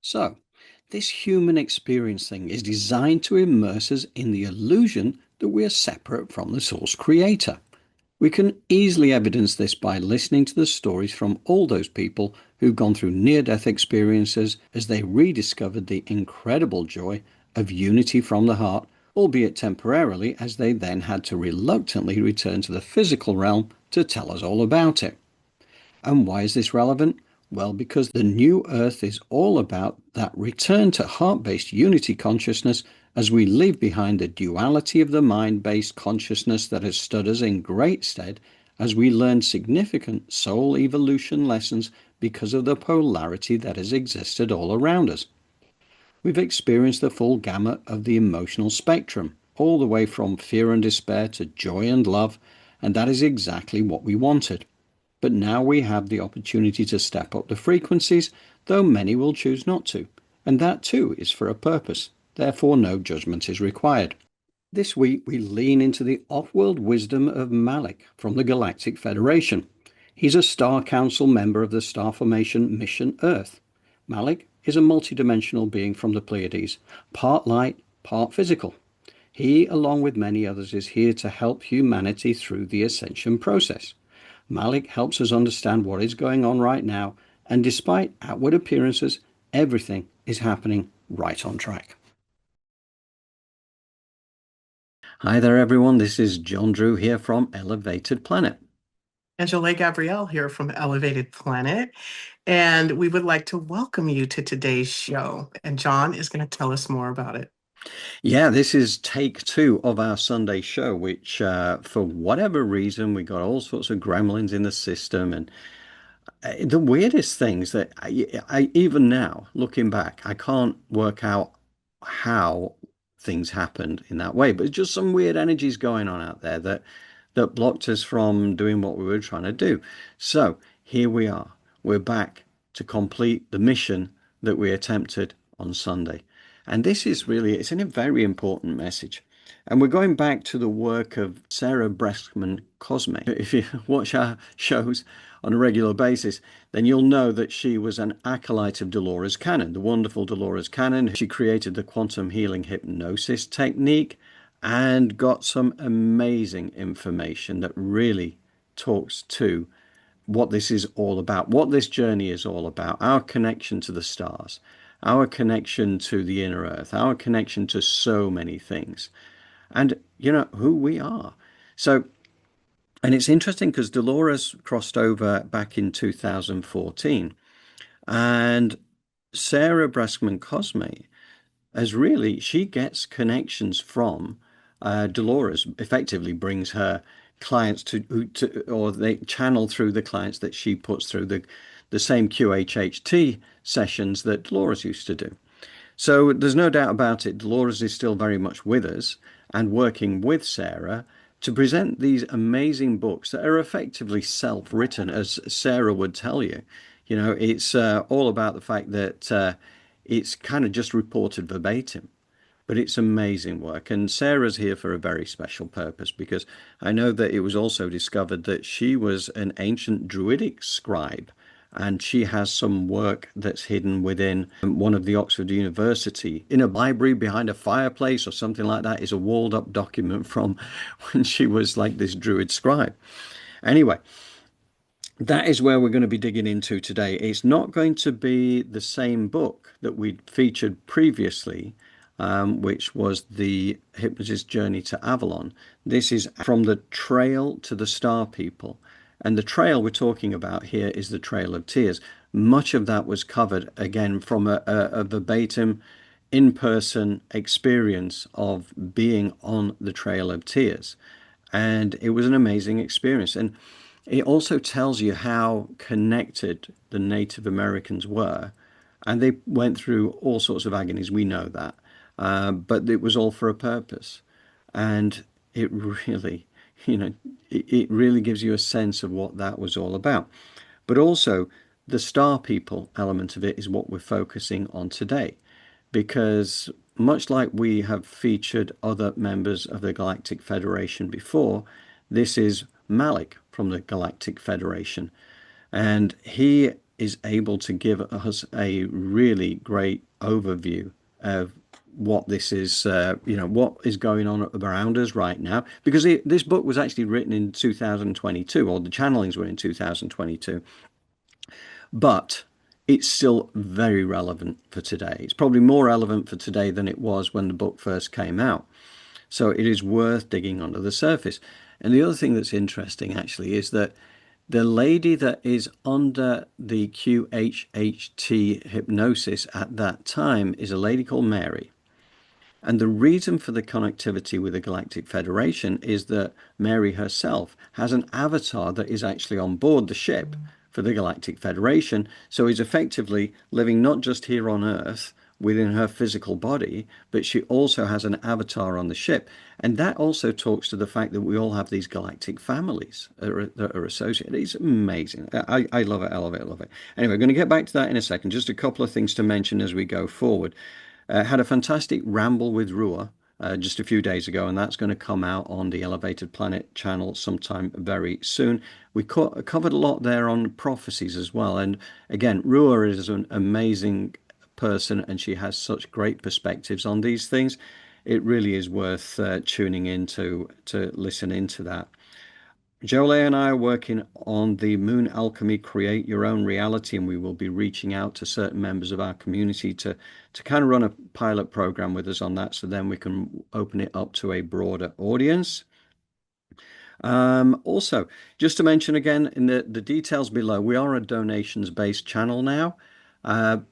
So, this human experience thing is designed to immerse us in the illusion that we are separate from the source creator. We can easily evidence this by listening to the stories from all those people who've gone through near-death experiences as they rediscovered the incredible joy of unity from the heart, albeit temporarily, as they then had to reluctantly return to the physical realm to tell us all about it. And why is this relevant? Well, because the new earth is all about that return to heart-based unity consciousness as we leave behind the duality of the mind-based consciousness that has stood us in great stead as we learn significant soul evolution lessons because of the polarity that has existed all around us. We've experienced the full gamut of the emotional spectrum, all the way from fear and despair to joy and love, and that is exactly what we wanted. But now we have the opportunity to step up the frequencies, though many will choose not to, and that too is for a purpose. Therefore, no judgment is required. This week, we lean into the off-world wisdom of Malik from the Galactic Federation. He's a Star Council member of the star formation Mission Earth. Malik is a multidimensional being from the Pleiades, part light, part physical. He, along with many others, is here to help humanity through the Ascension process. Malik helps us understand what is going on right now, and despite outward appearances, everything is happening right on track. Hi there, everyone. This is John Drew here from Elevated Planet. And Jolé Gabrielle here from Elevated Planet. And we would like to welcome you to today's show. And John is going to tell us more about it. Yeah, this is take two of our Sunday show, which for whatever reason, we got all sorts of gremlins in the system. And the weirdest things that even now, looking back, I can't work out how things happened in that way. But it's just some weird energies going on out there that blocked us from doing what we were trying to do. So here we are. We're back to complete the mission that we attempted on Sunday. And this is really, it's a very important message. And we're going back to the work of Sarah Breskman Cosme. If you watch our shows on a regular basis, then you'll know that she was an acolyte of Dolores Cannon, the wonderful Dolores Cannon. She created the quantum healing hypnosis technique and got some amazing information that really talks to what this is all about, what this journey is all about, our connection to the stars, our connection to the inner earth, our connection to so many things, and who we are. So, and it's interesting because Dolores crossed over back in 2014, and Sarah Breskman Cosme she gets connections from Dolores, effectively brings her clients or they channel through the clients that she puts through the same QHHT sessions that Dolores used to do. So there's no doubt about it, Dolores is still very much with us and working with Sarah to present these amazing books that are effectively self-written, as Sarah would tell you. It's all about the fact that it's kind of just reported verbatim, but it's amazing work. And Sarah's here for a very special purpose because I know that it was also discovered that she was an ancient druidic scribe, and she has some work that's hidden within one of the Oxford University in a library behind a fireplace or something like that. Is a walled up document from when she was like this druid scribe. Anyway, that is where we're going to be digging into today. It's not going to be the same book that we'd featured previously, which was the Hypnotist Journey to Avalon. This is From the Trail to the Star People. And the trail we're talking about here is the Trail of Tears. Much of that was covered, again, from a verbatim, in-person experience of being on the Trail of Tears. And it was an amazing experience. And it also tells you how connected the Native Americans were. And they went through all sorts of agonies, we know that. But it was all for a purpose. And it really, it really gives you a sense of what that was all about. But also, the star people element of it is what we're focusing on today. Because much like we have featured other members of the Galactic Federation before, this is Malik from the Galactic Federation. And he is able to give us a really great overview of what this is, what is going on around us right now. Because this book was actually written in 2022, or the channelings were in 2022, but it's still very relevant for today. It's probably more relevant for today than it was when the book first came out. So it is worth digging under the surface. And the other thing that's interesting actually is that the lady that is under the QHHT hypnosis at that time is a lady called Mary. And the reason for the connectivity with the Galactic Federation is that Mary herself has an avatar that is actually on board the ship for the Galactic Federation. So is effectively living not just here on Earth within her physical body, but she also has an avatar on the ship. And that also talks to the fact that we all have these galactic families that are associated. It's amazing. I love it. I love it. I love it. Anyway, we're going to get back to that in a second. Just a couple of things to mention as we go forward. Had a fantastic ramble with Rua just a few days ago, and that's going to come out on the Elevated Planet channel sometime very soon. We covered a lot there on prophecies as well. And again, Rua is an amazing person, and she has such great perspectives on these things. It really is worth tuning in to listen into that. Jolé and I are working on the Moon Alchemy Create Your Own Reality, and we will be reaching out to certain members of our community to kind of run a pilot program with us on that, so then we can open it up to a broader audience. Also, just to mention again, in the details below, we are a donations-based channel now, and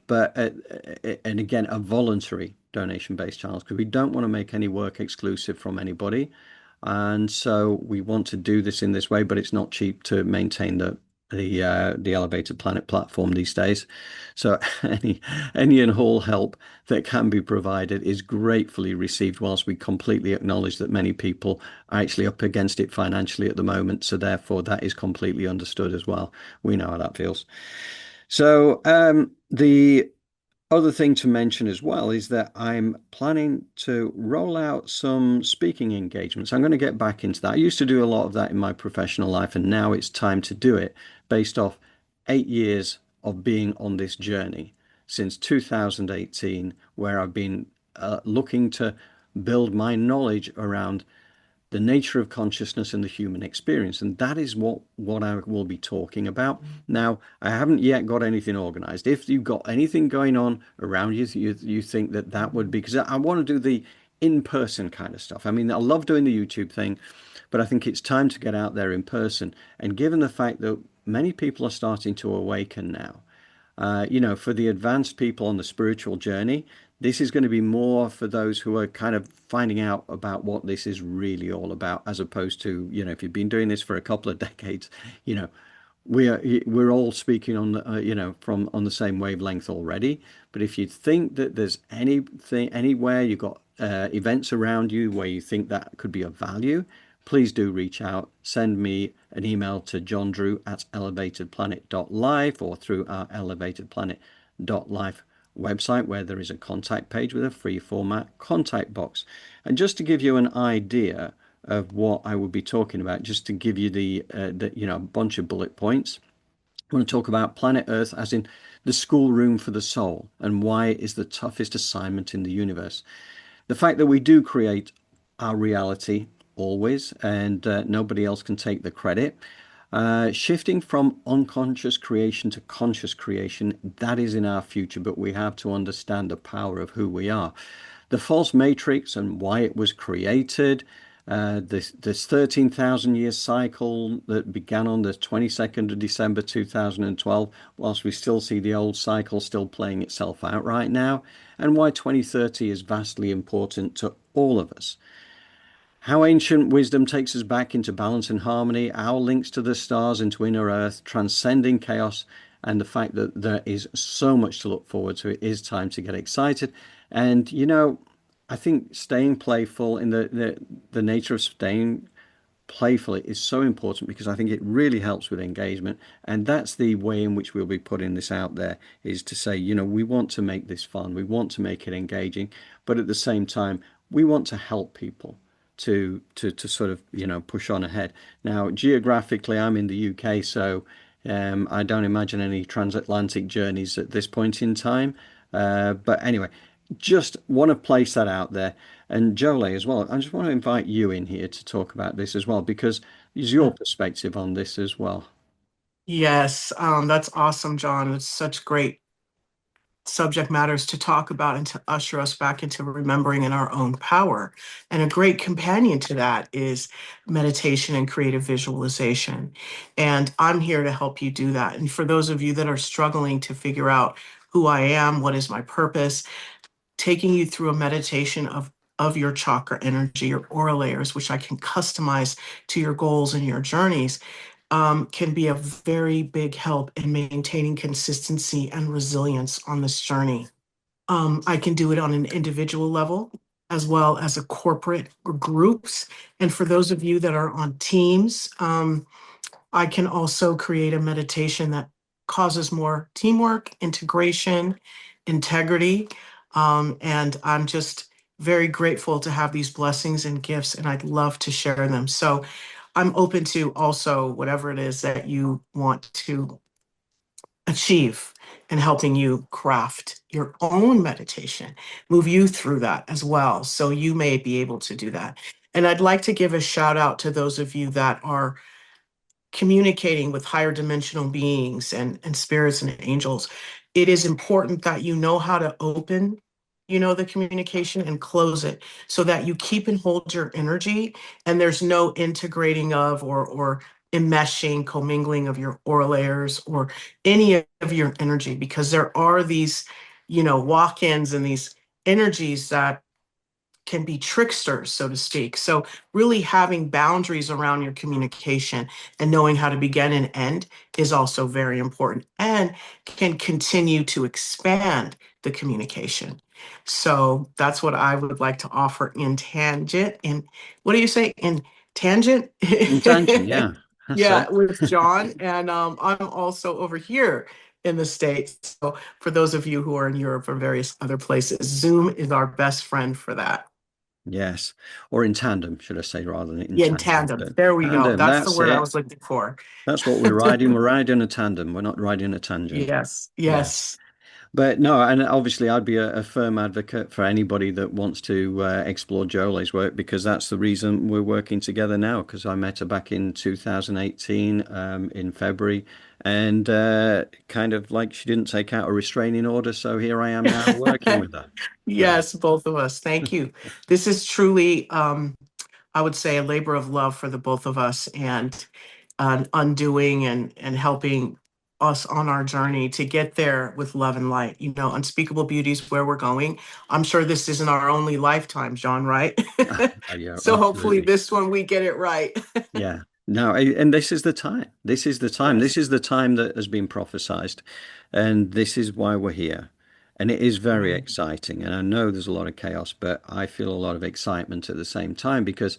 again, a voluntary donation-based channel because we don't want to make any work exclusive from anybody. And so we want to do this in this way, but it's not cheap to maintain the Elevated Planet platform these days. So any and all help that can be provided is gratefully received, whilst we completely acknowledge that many people are actually up against it financially at the moment. So therefore, that is completely understood as well. We know how that feels. So the other thing to mention as well is that I'm planning to roll out some speaking engagements. I'm going to get back into that. I used to do a lot of that in my professional life, and now it's time to do it based off 8 years of being on this journey since 2018, where I've been looking to build my knowledge around the nature of consciousness and the human experience. And that is what I will be talking about. Now, I haven't yet got anything organized. If you've got anything going on around you, you think that would be, because I want to do the in-person kind of stuff. I mean, I love doing the YouTube thing, but I think it's time to get out there in person. And given the fact that many people are starting to awaken now, for the advanced people on the spiritual journey, this is going to be more for those who are kind of finding out about what this is really all about, as opposed to, if you've been doing this for a couple of decades, you know, we're all speaking on the, from on the same wavelength already. But if you think that there's anything anywhere you've got events around you where you think that could be of value, please do reach out. Send me an email to johndrew@elevatedplanet.life or through our elevatedplanet.life website, where there is a contact page with a free format contact box. And just to give you an idea of what I will be talking about, just to give you the a bunch of bullet points. I want to talk about planet Earth as in the schoolroom for the soul, and why it is the toughest assignment in the universe. The fact that we do create our reality always, and nobody else can take the credit. Shifting from unconscious creation to conscious creation, that is in our future, but we have to understand the power of who we are. The false matrix and why it was created. This 13,000 year cycle that began on the 22nd of December 2012, whilst we still see the old cycle still playing itself out right now, and why 2030 is vastly important to all of us. How ancient wisdom takes us back into balance and harmony, our links to the stars, into inner earth, transcending chaos, and the fact that there is so much to look forward to. It is time to get excited. And, I think staying playful in the nature of staying playful is so important, because I think it really helps with engagement. And that's the way in which we'll be putting this out there, is to say, we want to make this fun. We want to make it engaging, but at the same time, we want to help people to sort of push on ahead. Now, geographically, I'm in the UK, so I don't imagine any transatlantic journeys at this point in time. But anyway, just want to place that out there. And Jolé as well. I just want to invite you in here to talk about this as well, because it's your perspective on this as well. Yes, that's awesome, John. It's such great subject matters to talk about and to usher us back into remembering in our own power. And a great companion to that is meditation and creative visualization. And I'm here to help you do that. And for those of you that are struggling to figure out who I am, what is my purpose, taking you through a meditation of your chakra energy, your aura layers, which I can customize to your goals and your journeys, can be a very big help in maintaining consistency and resilience on this journey. I can do it on an individual level as well as a corporate or groups. And for those of you that are on teams, I can also create a meditation that causes more teamwork, integration, integrity. And I'm just very grateful to have these blessings and gifts, and I'd love to share them. So I'm open to also whatever it is that you want to achieve and helping you craft your own meditation, move you through that as well. So you may be able to do that. And I'd like to give a shout out to those of you that are communicating with higher dimensional beings and spirits and angels. It is important that you know how to open, the communication and close it so that you keep and hold your energy and there's no integrating of or enmeshing, commingling of your aura layers or any of your energy because there are these, walk-ins and these energies that can be tricksters, so to speak. So, really having boundaries around your communication and knowing how to begin and end is also very important and can continue to expand the communication. So, that's what I would like to offer in tangent. And what do you say? In tangent? In tangent, yeah, that's Yeah, it. with John. And I'm also over here in the States. So, for those of you who are in Europe or various other places, Zoom is our best friend for that. Yes, or in tandem, should I say, rather than in Yeah, in tangent. tandem. But There we go. tandem, That's the that's word I it. was looking for. That's what we're riding. We're riding a tandem. We're not riding a tangent. Yes, Yes. yes. But no, and obviously I'd be a firm advocate for anybody that wants to explore Jole's work because that's the reason we're working together now. Because I met her back in 2018 in February, and kind of like she didn't take out a restraining order, so here I am now working with her. So Yes, both of us. Thank you. This is truly, I would say, a labor of love for the both of us and undoing and helping us on our journey to get there with love and light. Unspeakable beauty is where we're going. I'm sure this isn't our only lifetime, John, right? yeah, So hopefully absolutely. this one we get it right. Yeah. No, and this is the time. This is the time. This Yes. is the time that has been prophesized. And this is why we're here. And it is very Right. exciting. And I know there's a lot of chaos, but I feel a lot of excitement at the same time because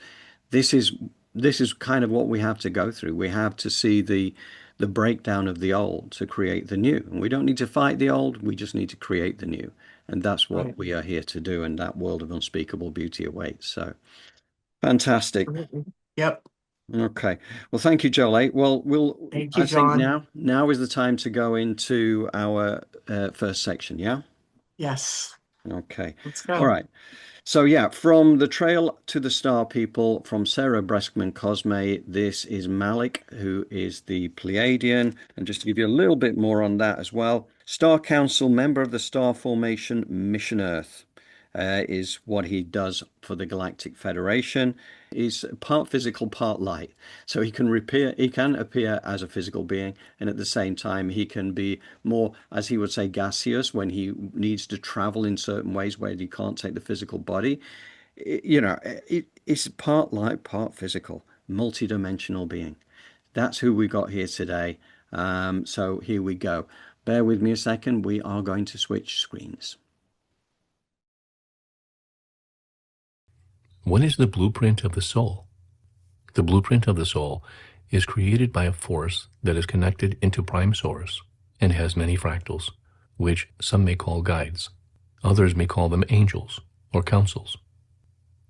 this is this is kind of what we have to go through. We have to see the breakdown of the old to create the new. And we don't need to fight the old, we just need to create the new. And that's what Right. we are here to do, and that world of unspeakable beauty awaits. So fantastic. Absolutely. Yep. Okay. Well, thank you, Jolly. Well, Thank you, I think John. now is the time to go into our first section. Yeah. Yes. Okay. Let's All go. right. So yeah, from the Trail to the Star People, from Sarah Breskman Cosme, this is Malik, who is the Pleiadian. And just to give you a little bit more on that as well, Star Council member of the Star Formation Mission Earth. Is what he does for the Galactic Federation. He's part physical, part light. So he can appear as a physical being, and at the same time he can be more, as he would say, gaseous when he needs to travel in certain ways where he can't take the physical body. It's part light, part physical, multi-dimensional being. That's who we got here today. So here we go. Bear with me a second. We are going to switch screens. What is the blueprint of the soul? The blueprint of the soul is created by a force that is connected into prime source and has many fractals, which some may call guides. Others may call them angels or councils.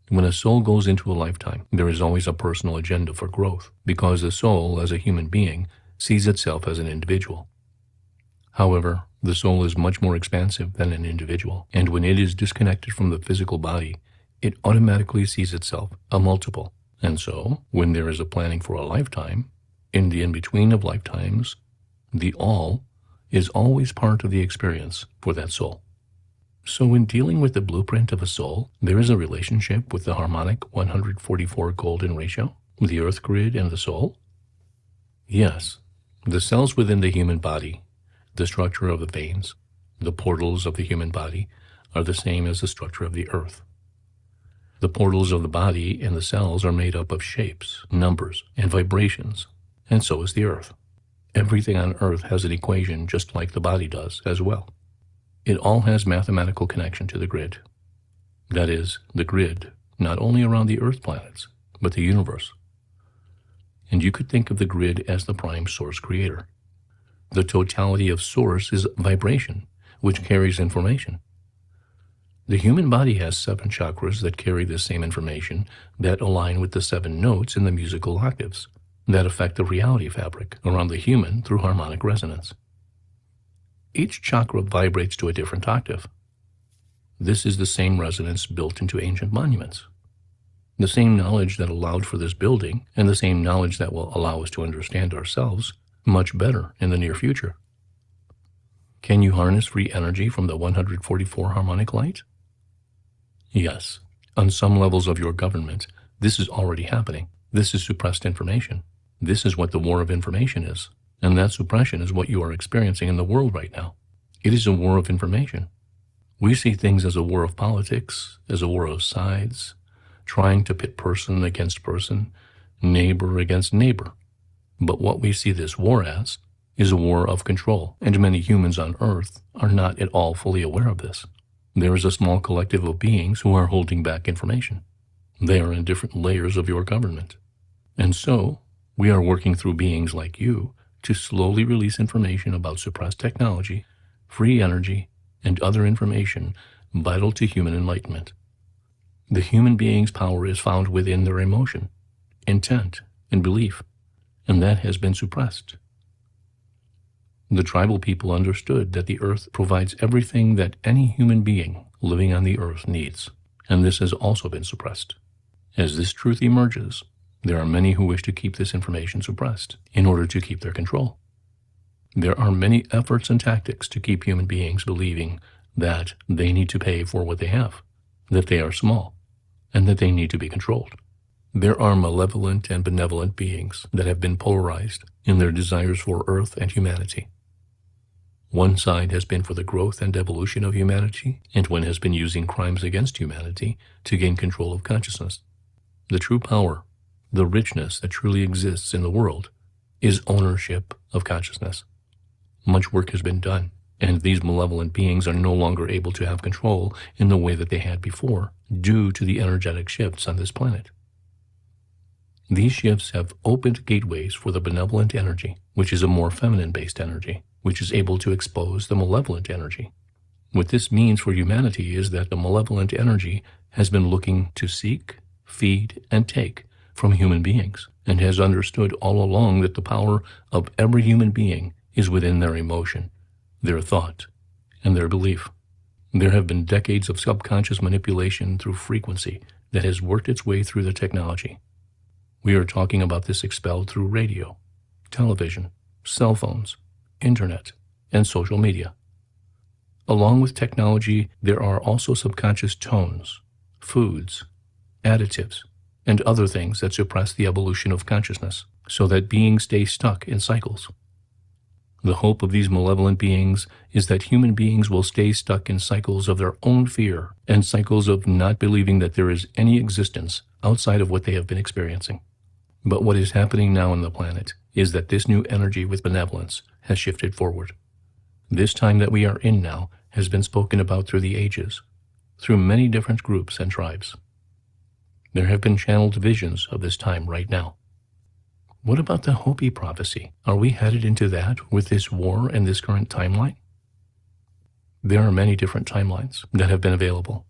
When a soul goes into a lifetime, there is always a personal agenda for growth, because the soul, as a human being, sees itself as an individual. However, the soul is much more expansive than an individual, and when it is disconnected from the physical body, it automatically sees itself a multiple. And so, when there is a planning for a lifetime, in the in-between of lifetimes, the all is always part of the experience for that soul. So in dealing with the blueprint of a soul, there is a relationship with the harmonic 144 golden ratio, the earth grid and the soul? Yes, the cells within the human body, the structure of the veins, the portals of the human body are the same as the structure of the earth. The portals of the body and the cells are made up of shapes, numbers, and vibrations, and so is the earth. Everything on earth has an equation just like the body does as well. It all has mathematical connection to the grid. That is, the grid, not only around the earth planets, but the universe. And you could think of the grid as the prime source creator. The totality of source is vibration, which carries information. The human body has 7 chakras that carry the same information that align with the 7 notes in the musical octaves that affect the reality fabric around the human through harmonic resonance. Each chakra vibrates to a different octave. This is the same resonance built into ancient monuments. The same knowledge that allowed for this building and the same knowledge that will allow us to understand ourselves much better in the near future. Can you harness free energy from the 144 harmonic light? Yes. On some levels of your government, this is already happening. This is suppressed information. This is what the war of information is. And that suppression is what you are experiencing in the world right now. It is a war of information. We see things as a war of politics, as a war of sides, trying to pit person against person, neighbor against neighbor. But what we see this war as is a war of control, and many humans on Earth are not at all fully aware of this. There is a small collective of beings who are holding back information. They are in different layers of your government. And so, we are working through beings like you to slowly release information about suppressed technology, free energy, and other information vital to human enlightenment. The human being's power is found within their emotion, intent, and belief, and that has been suppressed. The tribal people understood that the earth provides everything that any human being living on the earth needs, and this has also been suppressed. As this truth emerges, there are many who wish to keep this information suppressed in order to keep their control. There are many efforts and tactics to keep human beings believing that they need to pay for what they have, that they are small, and that they need to be controlled. There are malevolent and benevolent beings that have been polarized in their desires for Earth and humanity. One side has been for the growth and evolution of humanity, and one has been using crimes against humanity to gain control of consciousness. The true power, the richness that truly exists in the world, is ownership of consciousness. Much work has been done, and these malevolent beings are no longer able to have control in the way that they had before due to the energetic shifts on this planet. These shifts have opened gateways for the benevolent energy, which is a more feminine-based energy, which is able to expose the malevolent energy. What this means for humanity is that the malevolent energy has been looking to seek, feed, and take from human beings, and has understood all along that the power of every human being is within their emotion, their thought, and their belief. There have been decades of subconscious manipulation through frequency that has worked its way through the technology. We are talking about this expelled through radio, television, cell phones, internet, and social media. Along with technology, there are also subconscious tones, foods, additives, and other things that suppress the evolution of consciousness so that beings stay stuck in cycles. The hope of these malevolent beings is that human beings will stay stuck in cycles of their own fear and cycles of not believing that there is any existence outside of what they have been experiencing. But what is happening now on the planet is that this new energy with benevolence has shifted forward. This time that we are in now has been spoken about through the ages, through many different groups and tribes. There have been channeled visions of this time right now. What about the Hopi prophecy? Are we headed into that with this war and this current timeline? There are many different timelines that have been available.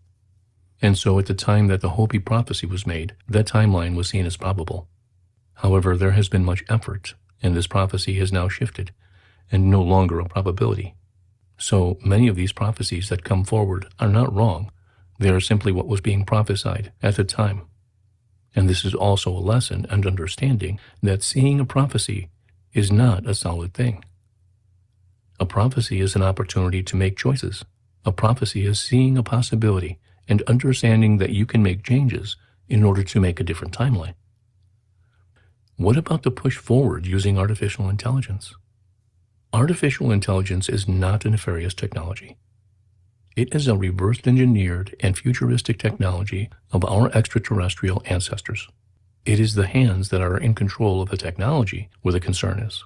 And so at the time that the Hopi prophecy was made, that timeline was seen as probable. However, there has been much effort and this prophecy has now shifted and no longer a probability. So many of these prophecies that come forward are not wrong. They are simply what was being prophesied at the time. And this is also a lesson and understanding that seeing a prophecy is not a solid thing. A prophecy is an opportunity to make choices. A prophecy is seeing a possibility and understanding that you can make changes in order to make a different timeline. What about the push forward using artificial intelligence? Artificial intelligence is not a nefarious technology. It is a reverse engineered and futuristic technology of our extraterrestrial ancestors. It is the hands that are in control of the technology where the concern is.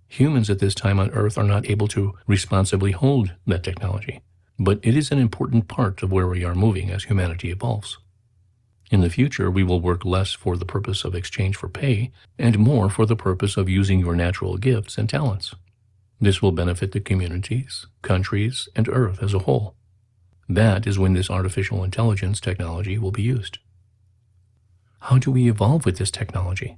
Humans at this time on Earth are not able to responsibly hold that technology, but it is an important part of where we are moving as humanity evolves. In the future, we will work less for the purpose of exchange for pay and more for the purpose of using your natural gifts and talents. This will benefit the communities, countries, and Earth as a whole. That is when this artificial intelligence technology will be used. How do we evolve with this technology?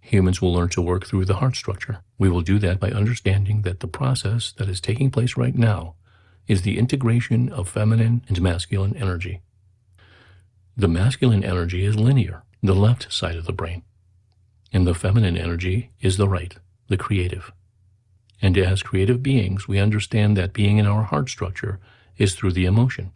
Humans will learn to work through the heart structure. We will do that by understanding that the process that is taking place right now is the integration of feminine and masculine energy. The masculine energy is linear, the left side of the brain, and the feminine energy is the right, the creative. And as creative beings, we understand that being in our heart structure is through the emotion.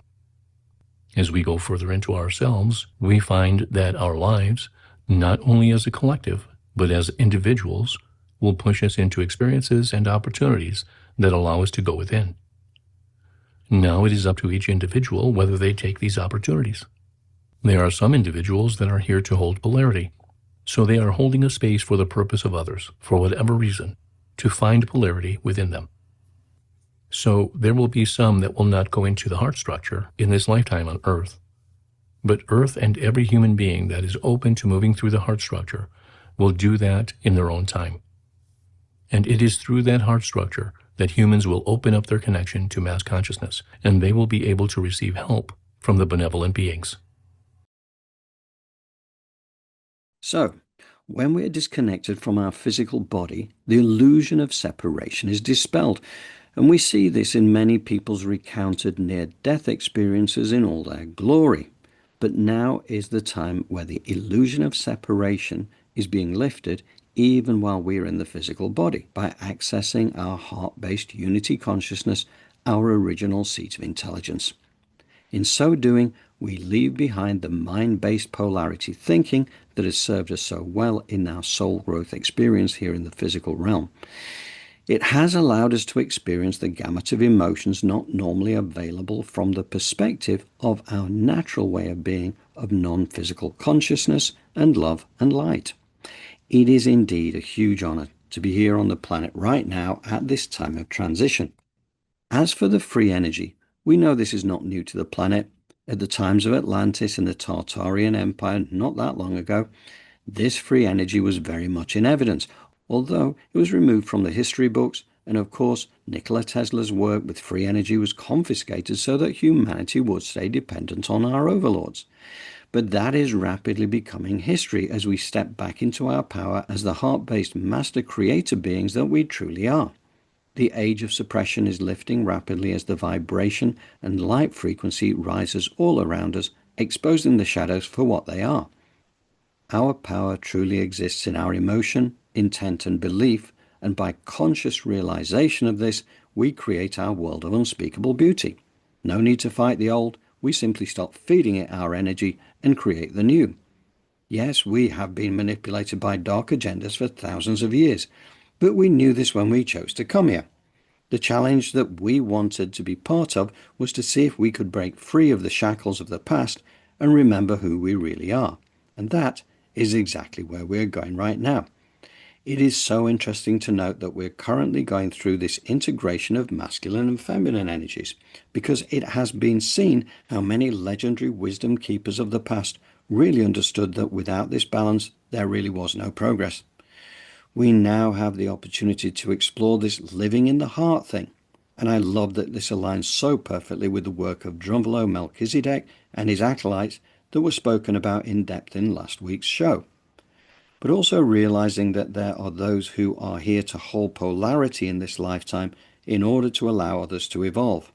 As we go further into ourselves, we find that our lives, not only as a collective, but as individuals, will push us into experiences and opportunities that allow us to go within. Now it is up to each individual whether they take these opportunities. There are some individuals that are here to hold polarity, so they are holding a space for the purpose of others, for whatever reason, to find polarity within them. So there will be some that will not go into the heart structure in this lifetime on Earth. But Earth and every human being that is open to moving through the heart structure will do that in their own time. And it is through that heart structure that humans will open up their connection to mass consciousness, and they will be able to receive help from the benevolent beings. So, when we are disconnected from our physical body, the illusion of separation is dispelled, and we see this in many people's recounted near-death experiences in all their glory. But now is the time where the illusion of separation is being lifted even while we are in the physical body, by accessing our heart-based unity consciousness, our original seat of intelligence. In so doing, we leave behind the mind-based polarity thinking that has served us so well in our soul growth experience here in the physical realm. It has allowed us to experience the gamut of emotions not normally available from the perspective of our natural way of being of non-physical consciousness and love and light. It is indeed a huge honor to be here on the planet right now at this time of transition. As for the free energy, we know this is not new to the planet. At the times of Atlantis and the Tartarian Empire not that long ago, this free energy was very much in evidence, although it was removed from the history books, and of course Nikola Tesla's work with free energy was confiscated so that humanity would stay dependent on our overlords. But that is rapidly becoming history as we step back into our power as the heart-based master creator beings that we truly are. The age of suppression is lifting rapidly as the vibration and light frequency rises all around us, exposing the shadows for what they are. Our power truly exists in our emotion, intent, and belief, and by conscious realization of this, we create our world of unspeakable beauty. No need to fight the old, we simply stop feeding it our energy and create the new. Yes, we have been manipulated by dark agendas for thousands of years, but we knew this when we chose to come here. The challenge that we wanted to be part of was to see if we could break free of the shackles of the past and remember who we really are. And that is exactly where we're going right now. It is so interesting to note that we're currently going through this integration of masculine and feminine energies, because it has been seen how many legendary wisdom keepers of the past really understood that without this balance, there really was no progress. We now have the opportunity to explore this living in the heart thing, and I love that this aligns so perfectly with the work of Drunvalo Melchizedek and his acolytes that were spoken about in depth in last week's show. but also realizing that there are those who are here to hold polarity in this lifetime in order to allow others to evolve.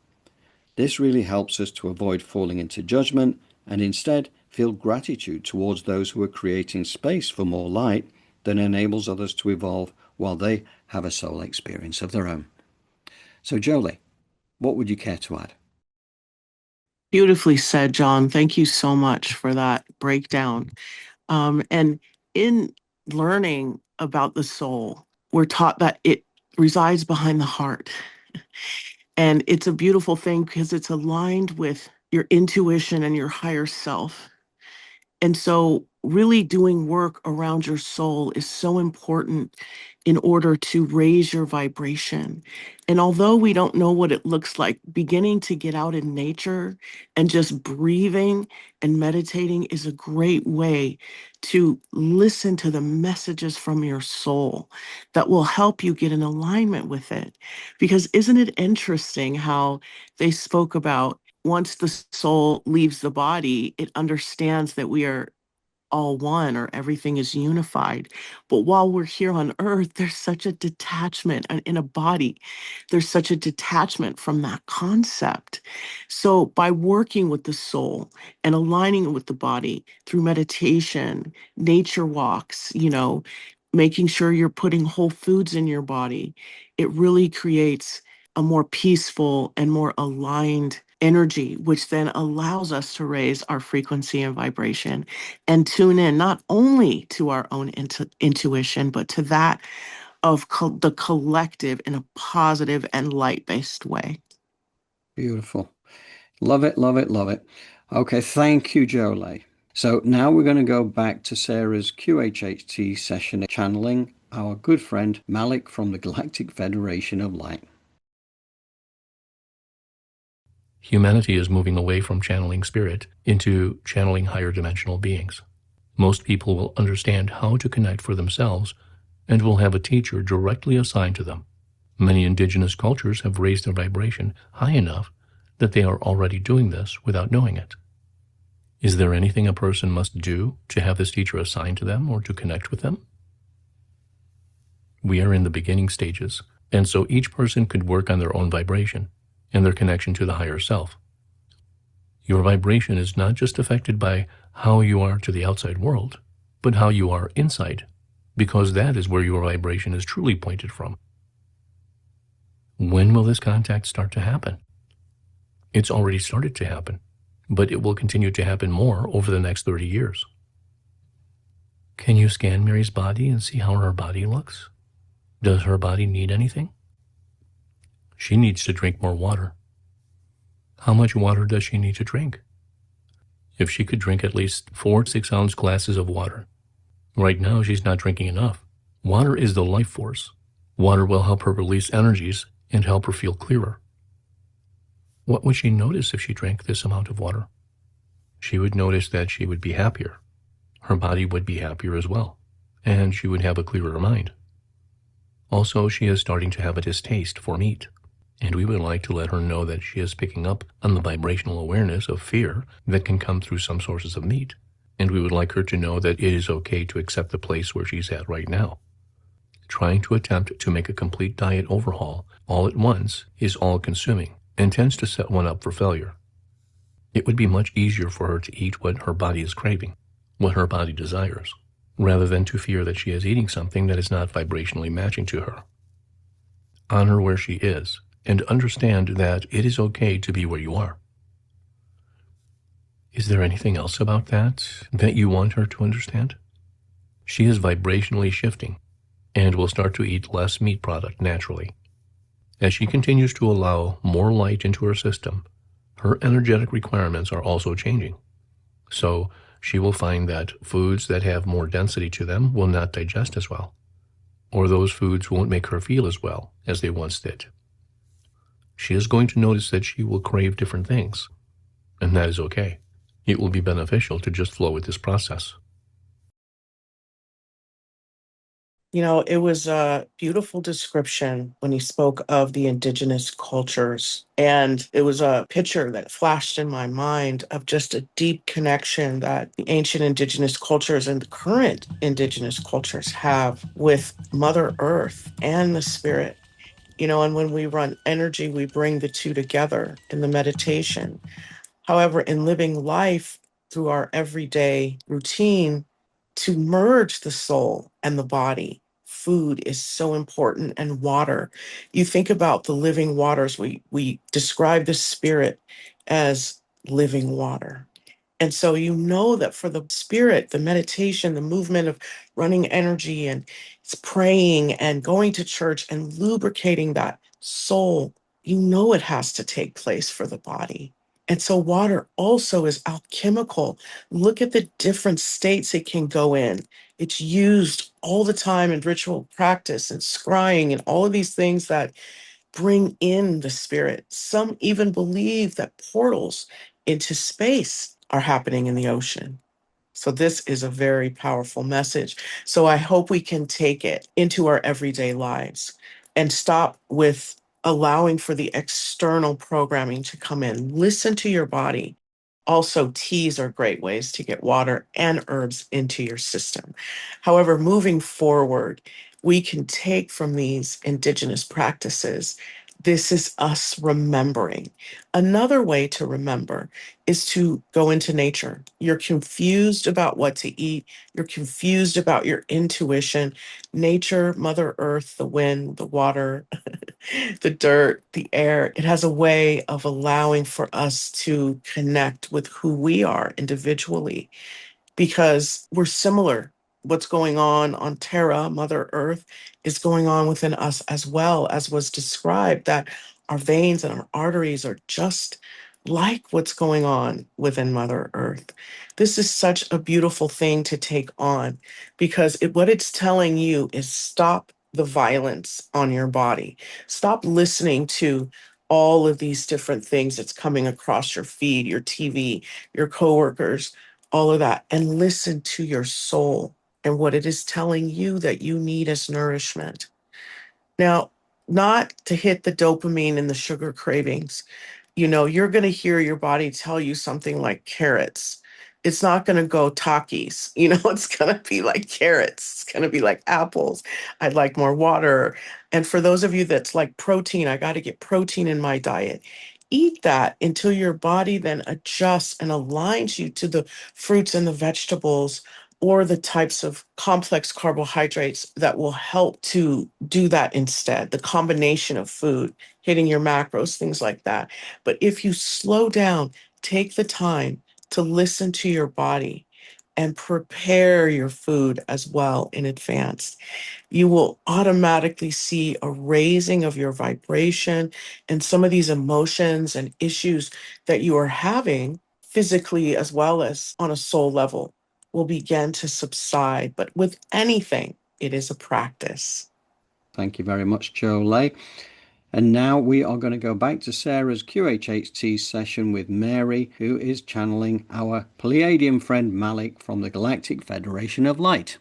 This really helps us to avoid falling into judgment and instead feel gratitude towards those who are creating space for more light that enables others to evolve while they have a soul experience of their own. So, Jolé, what would you care to add? Beautifully said, John. Thank you so much for that breakdown. And in learning about the soul, we're taught that it resides behind the heart. And it's a beautiful thing because it's aligned with your intuition and your higher self. And so, really doing work around your soul is so important in order to raise your vibration. And although we don't know what it looks like, beginning to get out in nature and just breathing and meditating is a great way to listen to the messages from your soul that will help you get in alignment with it. Because isn't it interesting how they spoke about once the soul leaves the body, it understands that we are all one or everything is unified. But while we're here on earth, there's such a detachment in a body. There's such a detachment from that concept. So by working with the soul and aligning it with the body through meditation, nature walks, making sure you're putting whole foods in your body, it really creates a more peaceful and more aligned energy, which then allows us to raise our frequency and vibration and tune in not only to our own intuition, but to that of the collective in a positive and light-based way. Beautiful. Love it, love it, love it. Okay, thank you, Jolé. So now we're going to go back to Sarah's QHHT session channeling our good friend Malik from the Galactic Federation of Light. Humanity is moving away from channeling spirit into channeling higher dimensional beings. Most people will understand how to connect for themselves and will have a teacher directly assigned to them. Many indigenous cultures have raised their vibration high enough that they are already doing this without knowing it. Is there anything a person must do to have this teacher assigned to them or to connect with them? We are in the beginning stages, and so each person could work on their own vibration and their connection to the higher self. Your vibration is not just affected by how you are to the outside world, but how you are inside, because that is where your vibration is truly pointed from. When will this contact start to happen? It's already started to happen, but it will continue to happen more over the next 30 years. Can you scan Mary's body and see how her body looks? Does her body need anything? She needs to drink more water. How much water does she need to drink? If she could drink at least 4 6-ounce glasses of water. Right now, she's not drinking enough. Water is the life force. Water will help her release energies and help her feel clearer. What would she notice if she drank this amount of water? She would notice that she would be happier. Her body would be happier as well, and she would have a clearer mind. Also, she is starting to have a distaste for meat, and we would like to let her know that she is picking up on the vibrational awareness of fear that can come through some sources of meat, and we would like her to know that it is okay to accept the place where she's at right now. Trying to attempt to make a complete diet overhaul all at once is all-consuming and tends to set one up for failure. It would be much easier for her to eat what her body is craving, what her body desires, rather than to fear that she is eating something that is not vibrationally matching to her. Honor where she is, and understand that it is okay to be where you are. Is there anything else about that you want her to understand? She is vibrationally shifting, and will start to eat less meat product naturally. As she continues to allow more light into her system, her energetic requirements are also changing. So she will find that foods that have more density to them will not digest as well, or those foods won't make her feel as well as they once did. She is going to notice that she will crave different things, and that is okay. It will be beneficial to just flow with this process. It was a beautiful description when he spoke of the indigenous cultures. And it was a picture that flashed in my mind of just a deep connection that the ancient indigenous cultures and the current indigenous cultures have with Mother Earth and the spirit. And when we run energy, we bring the two together in the meditation. However, in living life through our everyday routine, to merge the soul and the body, food is so important, and water. You think about the living waters. We describe the spirit as living water. And so that for the spirit, the meditation, the movement of running energy and it's praying and going to church and lubricating that soul, it has to take place for the body. And so water also is alchemical. Look at the different states it can go in. It's used all the time in ritual practice and scrying and all of these things that bring in the spirit. Some even believe that portals into space are happening in the ocean. So this is a very powerful message. So I hope we can take it into our everyday lives and stop with allowing for the external programming to come in. Listen to your body. Also, teas are great ways to get water and herbs into your system. However, moving forward, we can take from these indigenous practices. This is us remembering. Another way to remember is to go into nature. You're confused about what to eat. You're confused about your intuition. Nature, Mother Earth, the wind, the water, the dirt, the air, it has a way of allowing for us to connect with who we are individually because we're similar. What's going on Terra, Mother Earth, is going on within us as well, as was described, that our veins and our arteries are just like what's going on within Mother Earth. This is such a beautiful thing to take on because what it's telling you is stop the violence on your body. Stop listening to all of these different things that's coming across your feed, your TV, your coworkers, all of that, and listen to your soul and what it is telling you that you need as nourishment. Now, not to hit the dopamine and the sugar cravings. You're going to hear your body tell you something like carrots. It's not going to go Takis. It's going to be like carrots. It's going to be like apples. I'd like more water. And for those of you that's like protein, I got to get protein in my diet. Eat that until your body then adjusts and aligns you to the fruits and the vegetables or the types of complex carbohydrates that will help to do that instead. The combination of food, hitting your macros, things like that. But if you slow down, take the time to listen to your body and prepare your food as well in advance, you will automatically see a raising of your vibration and some of these emotions and issues that you are having physically as well as on a soul level will begin to subside. But with anything, it is a practice. Thank you very much, Jolé. And now we are going to go back to Sarah's QHHT session with Mary, who is channeling our Pleiadian friend Malik from the Galactic Federation of Light.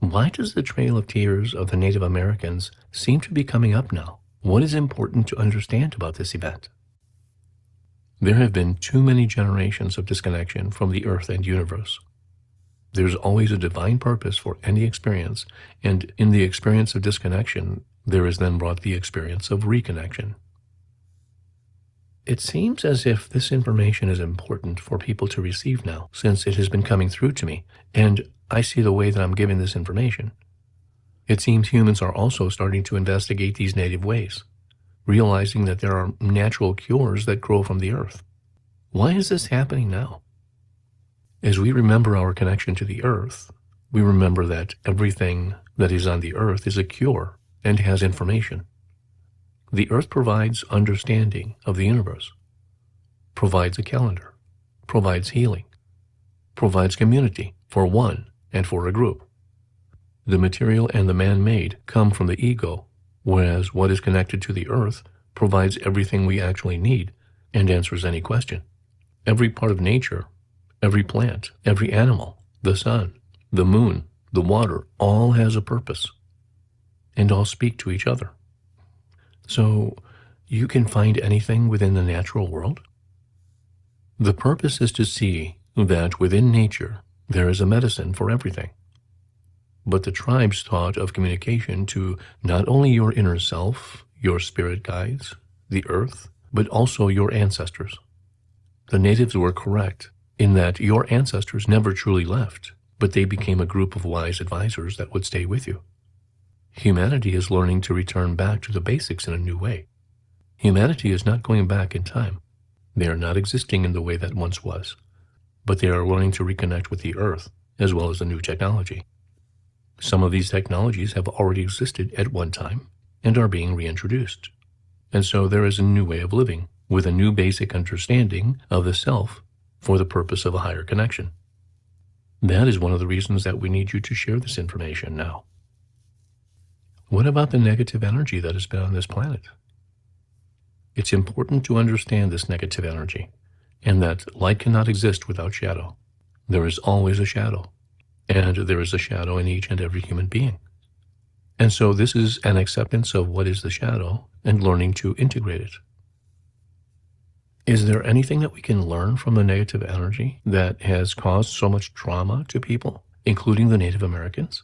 Why does the trail of tears of the Native Americans seem to be coming up now? What is important to understand about this event? There have been too many generations of disconnection from the earth and universe. There's always a divine purpose for any experience, and in the experience of disconnection, there is then brought the experience of reconnection. It seems as if this information is important for people to receive now, since it has been coming through to me, and I see the way that I'm giving this information. It seems humans are also starting to investigate these native ways, realizing that there are natural cures that grow from the earth. Why is this happening now? As we remember our connection to the earth, we remember that everything that is on the earth is a cure and has information. The earth provides understanding of the universe, provides a calendar, provides healing, provides community for one and for a group. The material and the man-made come from the ego, whereas what is connected to the earth provides everything we actually need and answers any question. Every part of nature, every plant, every animal, the sun, the moon, the water, all has a purpose, and all speak to each other. So you can find anything within the natural world. The purpose is to see that within nature there is a medicine for everything. But the tribes thought of communication to not only your inner self, your spirit guides, the earth, but also your ancestors. The natives were correct in that your ancestors never truly left, but they became a group of wise advisors that would stay with you. Humanity is learning to return back to the basics in a new way. Humanity is not going back in time. They are not existing in the way that once was, but they are learning to reconnect with the earth as well as the new technology. Some of these technologies have already existed at one time and are being reintroduced. And so there is a new way of living with a new basic understanding of the self for the purpose of a higher connection. That is one of the reasons that we need you to share this information now. What about the negative energy that has been on this planet? It's important to understand this negative energy and that light cannot exist without shadow. There is always a shadow, and there is a shadow in each and every human being. And so this is an acceptance of what is the shadow and learning to integrate it. Is there anything that we can learn from the negative energy that has caused so much trauma to people, including the Native Americans?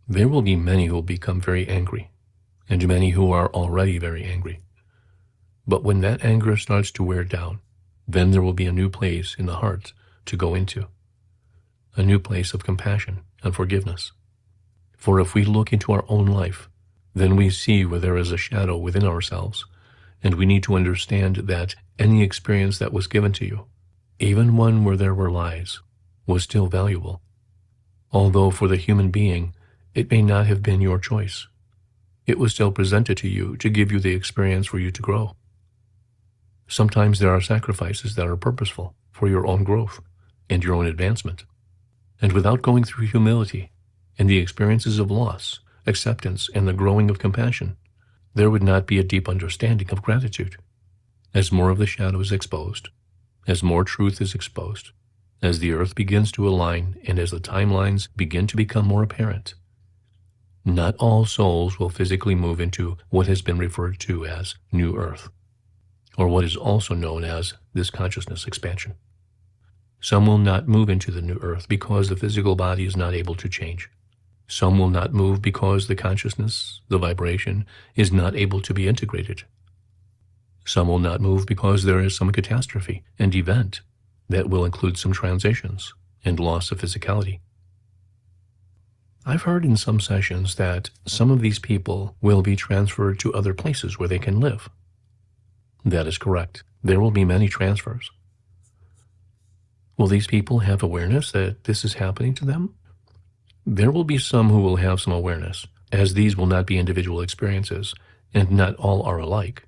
There will be many who will become very angry, and many who are already very angry. But when that anger starts to wear down, then there will be a new place in the heart to go into, a new place of compassion and forgiveness. For if we look into our own life, then we see where there is a shadow within ourselves, and we need to understand that any experience that was given to you, even one where there were lies, was still valuable. Although for the human being, it may not have been your choice. It was still presented to you to give you the experience for you to grow. Sometimes there are sacrifices that are purposeful for your own growth and your own advancement. And without going through humility and the experiences of loss, acceptance, and the growing of compassion, there would not be a deep understanding of gratitude. As more of the shadow is exposed, as more truth is exposed, as the earth begins to align and as the timelines begin to become more apparent, not all souls will physically move into what has been referred to as New Earth, or what is also known as this consciousness expansion. Some will not move into the New Earth because the physical body is not able to change. Some will not move because the consciousness, the vibration, is not able to be integrated. Some will not move because there is some catastrophe and event that will include some transitions and loss of physicality. I've heard in some sessions that some of these people will be transferred to other places where they can live. That is correct. There will be many transfers. Will these people have awareness that this is happening to them? There will be some who will have some awareness, as these will not be individual experiences, and not all are alike.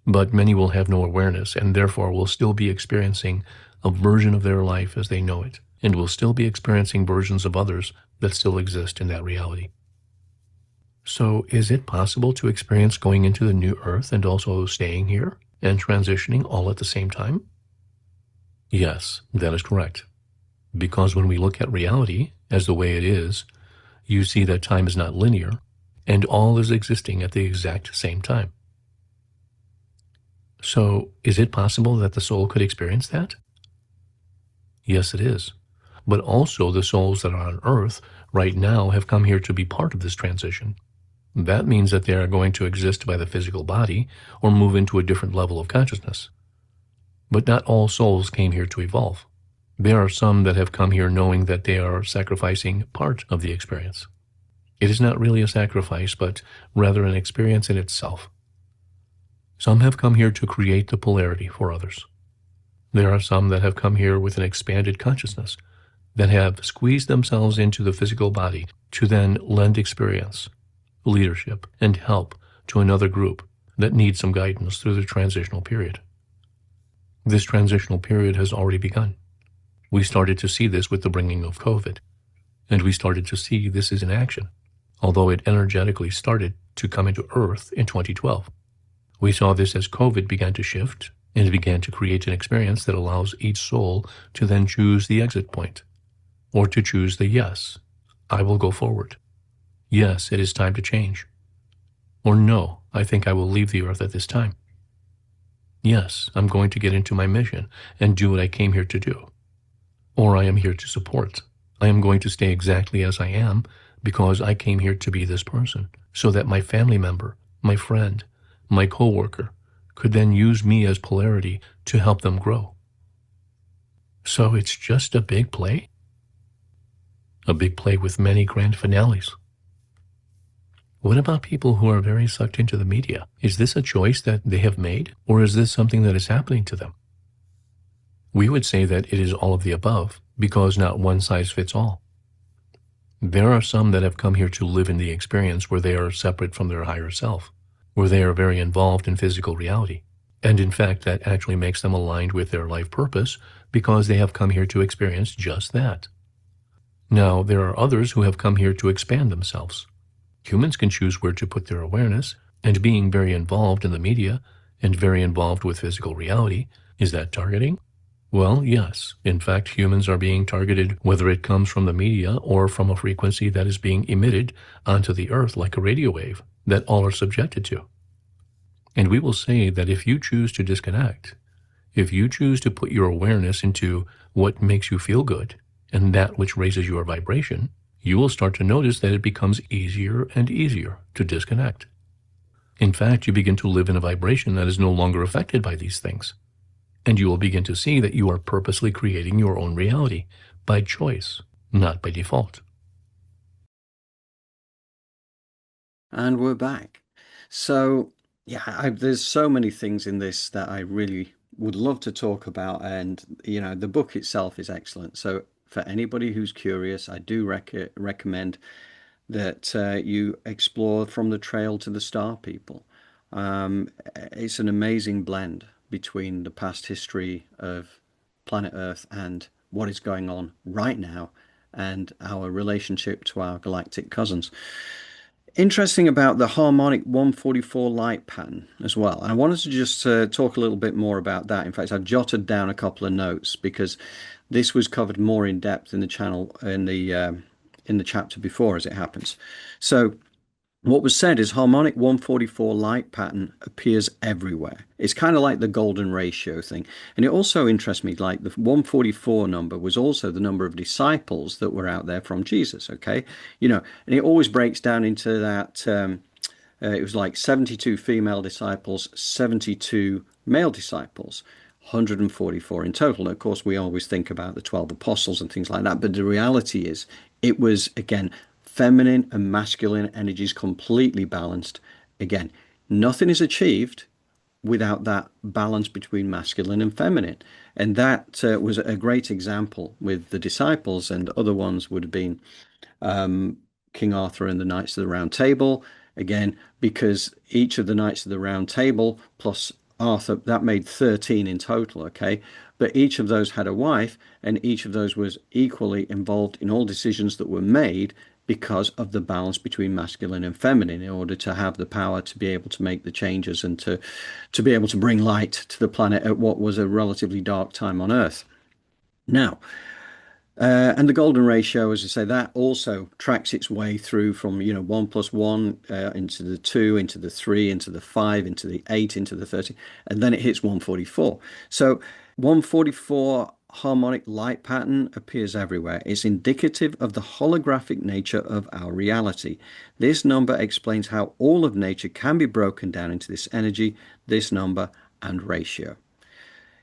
But many will have no awareness, and therefore will still be experiencing a version of their life as they know it, and will still be experiencing versions of others that still exist in that reality. So is it possible to experience going into the New Earth and also staying here and transitioning all at the same time? Yes, that is correct. Because when we look at reality as the way it is, you see that time is not linear, and all is existing at the exact same time. So, is it possible that the soul could experience that? Yes, it is. But also the souls that are on Earth right now have come here to be part of this transition. That means that they are going to exist by the physical body or move into a different level of consciousness. But not all souls came here to evolve. There are some that have come here knowing that they are sacrificing part of the experience. It is not really a sacrifice, but rather an experience in itself. Some have come here to create the polarity for others. There are some that have come here with an expanded consciousness, that have squeezed themselves into the physical body to then lend experience, leadership, and help to another group that needs some guidance through the transitional period. This transitional period has already begun. We started to see this with the bringing of COVID, and we started to see this is in action, although it energetically started to come into Earth in 2012. We saw this as COVID began to shift and began to create an experience that allows each soul to then choose the exit point, or to choose the yes, I will go forward. Yes, it is time to change. Or no, I think I will leave the earth at this time. Yes, I'm going to get into my mission and do what I came here to do. Or I am here to support. I am going to stay exactly as I am because I came here to be this person, so that my family member, my friend, my coworker could then use me as polarity to help them grow. So it's just a big play? A big play with many grand finales. What about people who are very sucked into the media? Is this a choice that they have made, or is this something that is happening to them? We would say that it is all of the above, because not one size fits all. There are some that have come here to live in the experience where they are separate from their higher self, where they are very involved in physical reality. And in fact, that actually makes them aligned with their life purpose because they have come here to experience just that. Now, there are others who have come here to expand themselves. Humans can choose where to put their awareness, and being very involved in the media and very involved with physical reality, is that targeting? Well, yes. In fact, humans are being targeted whether it comes from the media or from a frequency that is being emitted onto the earth like a radio wave that all are subjected to. And we will say that if you choose to disconnect, if you choose to put your awareness into what makes you feel good and that which raises your vibration, you will start to notice that it becomes easier and easier to disconnect. In fact, you begin to live in a vibration that is no longer affected by these things. And you will begin to see that you are purposely creating your own reality by choice, not by default. And we're back. So, yeah, there's so many things in this that I really would love to talk about. And, the book itself is excellent. So, for anybody who's curious, I do recommend that you explore From the Trail to the Star People. It's an amazing blend between the past history of planet Earth and what is going on right now and our relationship to our galactic cousins. Interesting about the harmonic 144 light pattern as well. I wanted to just talk a little bit more about that. In fact, I've jotted down a couple of notes because this was covered more in depth in the channel in the chapter before, as it happens. So what was said is harmonic 144 light pattern appears everywhere. It's kind of like the golden ratio thing. And it also interests me, like the 144 number was also the number of disciples that were out there from Jesus, okay? And it always breaks down into that, it was like 72 female disciples, 72 male disciples. 144 in total. And of course, we always think about the 12 apostles and things like that. But the reality is, it was, again, feminine and masculine energies completely balanced. Again, nothing is achieved without that balance between masculine and feminine. And that was a great example with the disciples, and other ones would have been King Arthur and the Knights of the Round Table. Again, because each of the Knights of the Round Table plus Arthur, that made 13 in total, okay? But each of those had a wife, and each of those was equally involved in all decisions that were made because of the balance between masculine and feminine in order to have the power to be able to make the changes and to be able to bring light to the planet at what was a relatively dark time on Earth. Now, and the golden ratio, as I say, that also tracks its way through from 1 plus 1 into the 2, into the 3, into the 5, into the 8, into the 30, and then it hits 144. So 144 harmonic light pattern appears everywhere. It's indicative of the holographic nature of our reality. This number explains how all of nature can be broken down into this energy, this number, and ratio.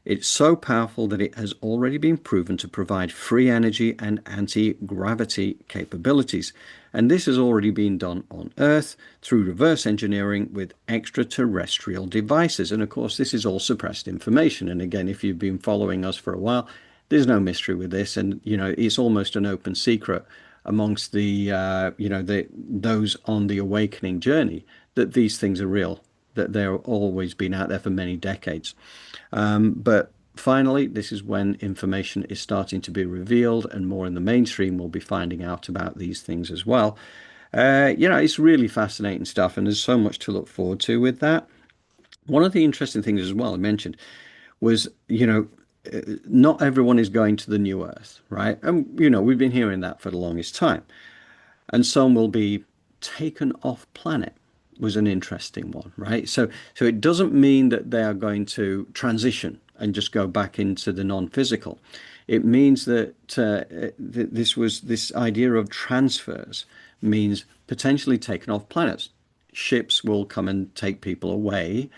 It's so powerful that it has already been proven to provide free energy and anti-gravity capabilities. And this has already been done on Earth through reverse engineering with extraterrestrial devices. And of course, this is all suppressed information. And again, if you've been following us for a while, there's no mystery with this. And, it's almost an open secret amongst those on the awakening journey that these things are real, that they're always been out there for many decades. But finally, this is when information is starting to be revealed, and more in the mainstream will be finding out about these things as well. It's really fascinating stuff, and there's so much to look forward to with that. One of the interesting things as well I mentioned was, not everyone is going to the new Earth, right? And, we've been hearing that for the longest time. and some will be taken off planet. Was an interesting one, right? So it doesn't mean that they are going to transition and just go back into the non-physical. It means that this idea of transfers means potentially taken off planets. Ships will come and take people away.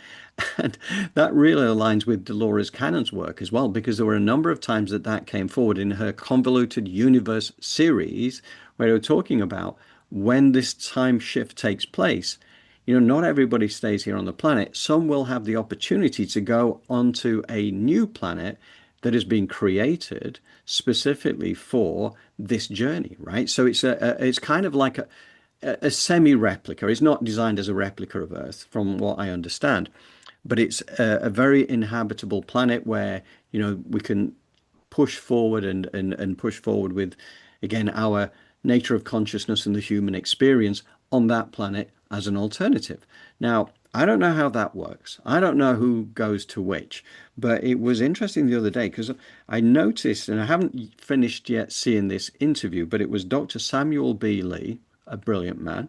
And that really aligns with Dolores Cannon's work as well, because there were a number of times that that came forward in her Convoluted Universe series, where they were talking about when this time shift takes place. Not everybody stays here on the planet. Some will have the opportunity to go onto a new planet that has been created specifically for this journey, right? So it's kind of like a semi-replica. It's not designed as a replica of Earth, from what I understand, but it's a very inhabitable planet where we can push forward and push forward with, again, our nature of consciousness and the human experience on that planet as an alternative. Now, I don't know how that works. I don't know who goes to which, but it was interesting the other day because I noticed, and I haven't finished yet seeing this interview, but it was Dr. Samuel B. Lee, a brilliant man,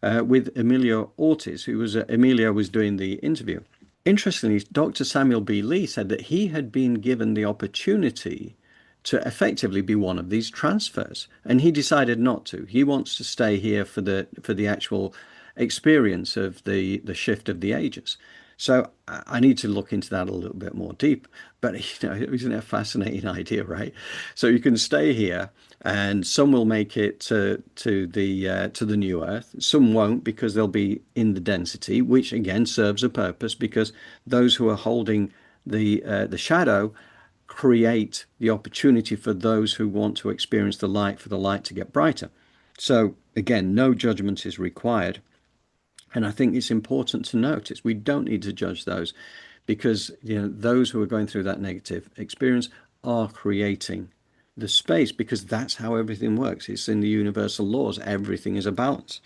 with Emilio Ortiz, Emilio was doing the interview. Interestingly, Dr. Samuel B. Lee said that he had been given the opportunity to effectively be one of these transfers, and he decided not to. He wants to stay here for the actual experience of the shift of the ages. So I need to look into that a little bit more deep. But isn't it a fascinating idea, right? So you can stay here, and some will make it to the new Earth. Some won't, because they'll be in the density, which again serves a purpose, because those who are holding the shadow create the opportunity for those who want to experience the light, for the light to get brighter. So again, no judgment is required. And I think it's important to notice we don't need to judge those, because those who are going through that negative experience are creating the space, because that's how everything works. It's in the universal laws. Everything is a balance.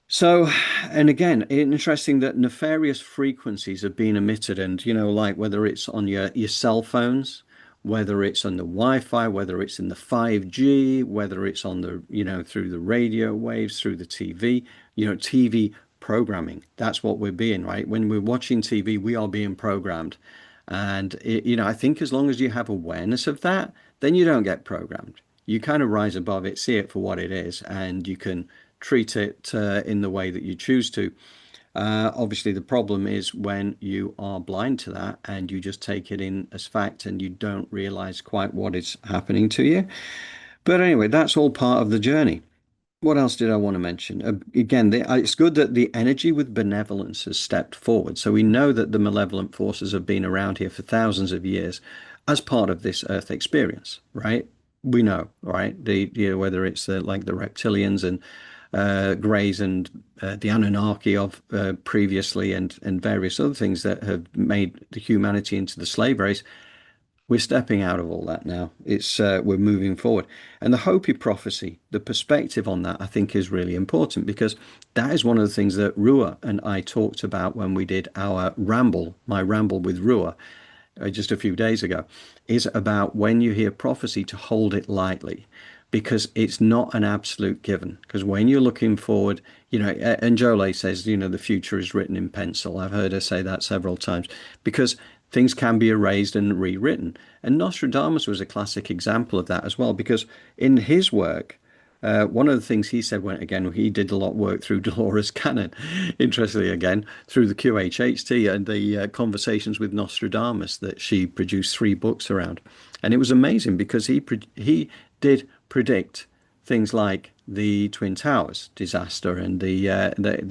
So, and again, interesting that nefarious frequencies have been emitted, and like whether it's on your cell phones, whether it's on the Wi-Fi, whether it's in the 5G, whether it's on the through the radio waves, through the TV, TV programming. That's what we're being, right? When we're watching TV, we are being programmed, and I think as long as you have awareness of that, then you don't get programmed. You kind of rise above it, see it for what it is, and you can treat it in the way that you choose to. Obviously, the problem is when you are blind to that and you just take it in as fact and you don't realize quite what is happening to you. But anyway, that's all part of the journey. What else did I want to mention? Again, it's good that the energy with benevolence has stepped forward. So we know that the malevolent forces have been around here for thousands of years as part of this Earth experience, right? We know, right? Whether it's like the reptilians and Greys and the Anunnaki of previously, and various other things that have made the humanity into the slave race. We're stepping out of all that now. We're moving forward. And the Hopi prophecy, the perspective on that, I think is really important, because that is one of the things that Rua and I talked about when we did my ramble with Rua just a few days ago, is about when you hear prophecy to hold it lightly, because it's not an absolute given. Because when you're looking forward, and Jolé says, the future is written in pencil. I've heard her say that several times, because things can be erased and rewritten. And Nostradamus was a classic example of that as well, because in his work, one of the things he said he did a lot of work through Dolores Cannon, interestingly, again, through the QHHT and the conversations with Nostradamus that she produced 3 books around. And it was amazing, because he did predict things like the Twin Towers disaster and the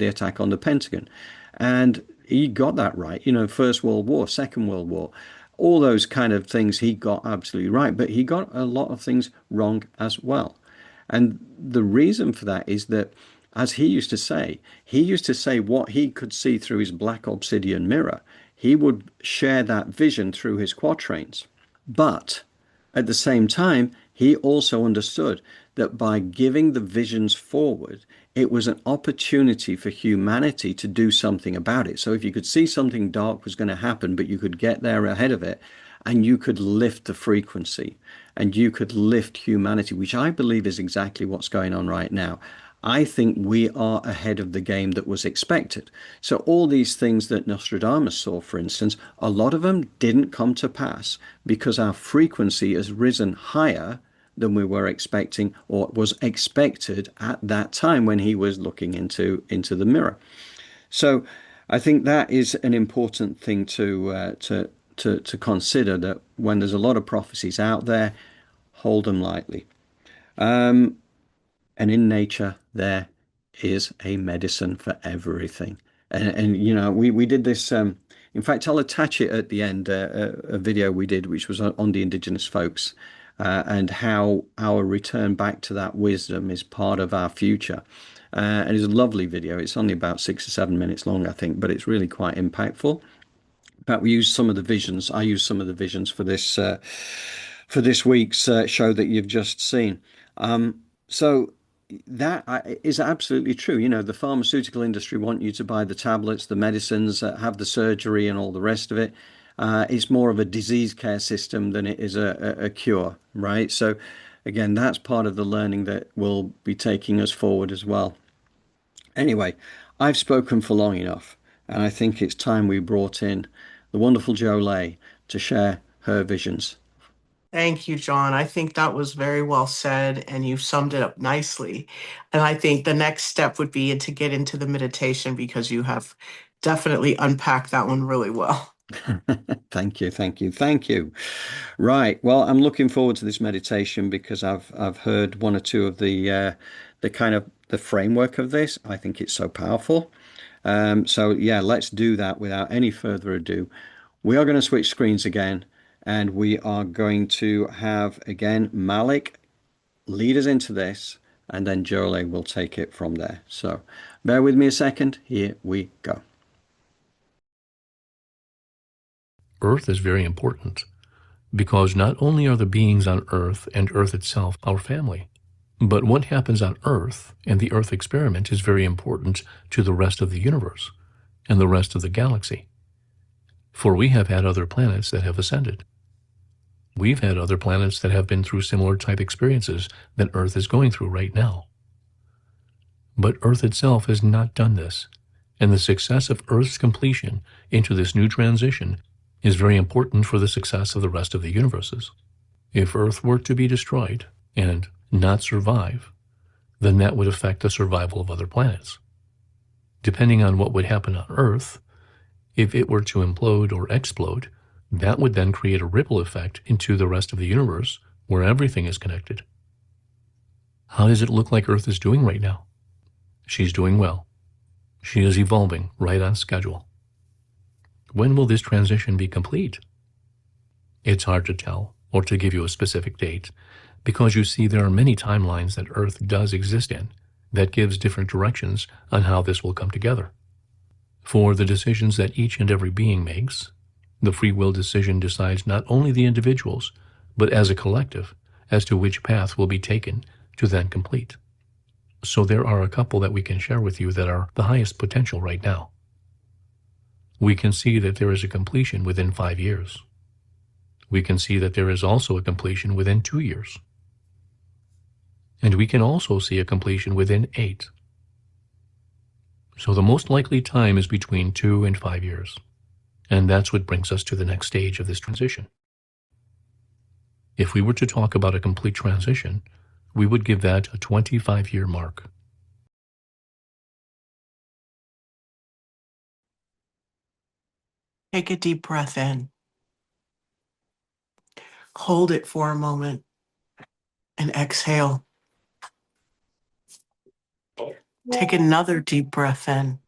attack on the Pentagon. And he got that right. First World War, Second World War, all those kind of things he got absolutely right. But he got a lot of things wrong as well. And the reason for that is that, as he used to say what he could see through his black obsidian mirror. He would share that vision through his quatrains. But at the same time, he also understood that by giving the visions forward, it was an opportunity for humanity to do something about it. So if you could see something dark was going to happen, but you could get there ahead of it, and you could lift the frequency, and you could lift humanity, which I believe is exactly what's going on right now. I think we are ahead of the game that was expected. So all these things that Nostradamus saw, for instance, a lot of them didn't come to pass because our frequency has risen higher than we were expecting or was expected at that time when he was looking into the mirror. So I think that is an important thing to consider, that when there's a lot of prophecies out there, hold them lightly. And in nature, there is a medicine for everything. And you know, we did this. In fact, I'll attach it at the end, a video we did, which was on the indigenous folks, and how our return back to that wisdom is part of our future. And it's a lovely video. It's only about 6 or 7 minutes long, I think, but it's really quite impactful. In fact, we used some of the visions. I used some of the visions for this week's show that you've just seen. So that is absolutely true. You know, the pharmaceutical industry want you to buy the tablets, the medicines, have the surgery, and all the rest of it. It's more of a disease care system than it is a cure, right? So, again, that's part of the learning that will be taking us forward as well. Anyway, I've spoken for long enough, and I think it's time we brought in the wonderful Jolé to share her visions. Thank you, John. I think that was very well said, and you summed it up nicely. And I think the next step would be to get into the meditation because you have definitely unpacked that one really well. Thank you, thank you, thank you. Right. Well, I'm looking forward to this meditation because I've heard one or two of the kind of the framework of this. I think it's so powerful. So yeah, let's do that without any further ado. We are going to switch screens again, and we are going to have again Malik lead us into this, and then Jolé will take it from there. So bear with me a second. Here we go. Earth is very important because not only are the beings on Earth and Earth itself our family, but what happens on Earth and the Earth experiment is very important to the rest of the universe and the rest of the galaxy. For we have had other planets that have ascended. We've had other planets that have been through similar type experiences that Earth is going through right now. But Earth itself has not done this, and the success of Earth's completion into this new transition is very important for the success of the rest of the universes. If Earth were to be destroyed and not survive, then that would affect the survival of other planets. Depending on what would happen on Earth, if it were to implode or explode, that would then create a ripple effect into the rest of the universe where everything is connected. How does it look like Earth is doing right now? She's doing well. She is evolving right on schedule. When will this transition be complete? It's hard to tell or to give you a specific date because you see there are many timelines that Earth does exist in that gives different directions on how this will come together. For the decisions that each and every being makes, the free will decision decides not only the individuals, but as a collective, as to which path will be taken to then complete. So there are a couple that we can share with you that are the highest potential right now. We can see that there is a completion within 5 years. We can see that there is also a completion within 2 years. And we can also see a completion within 8. So the most likely time is between 2 and 5 years. And that's what brings us to the next stage of this transition. If we were to talk about a complete transition, we would give that a 25-year mark. Take a deep breath in. Hold it for a moment and exhale. Take another deep breath in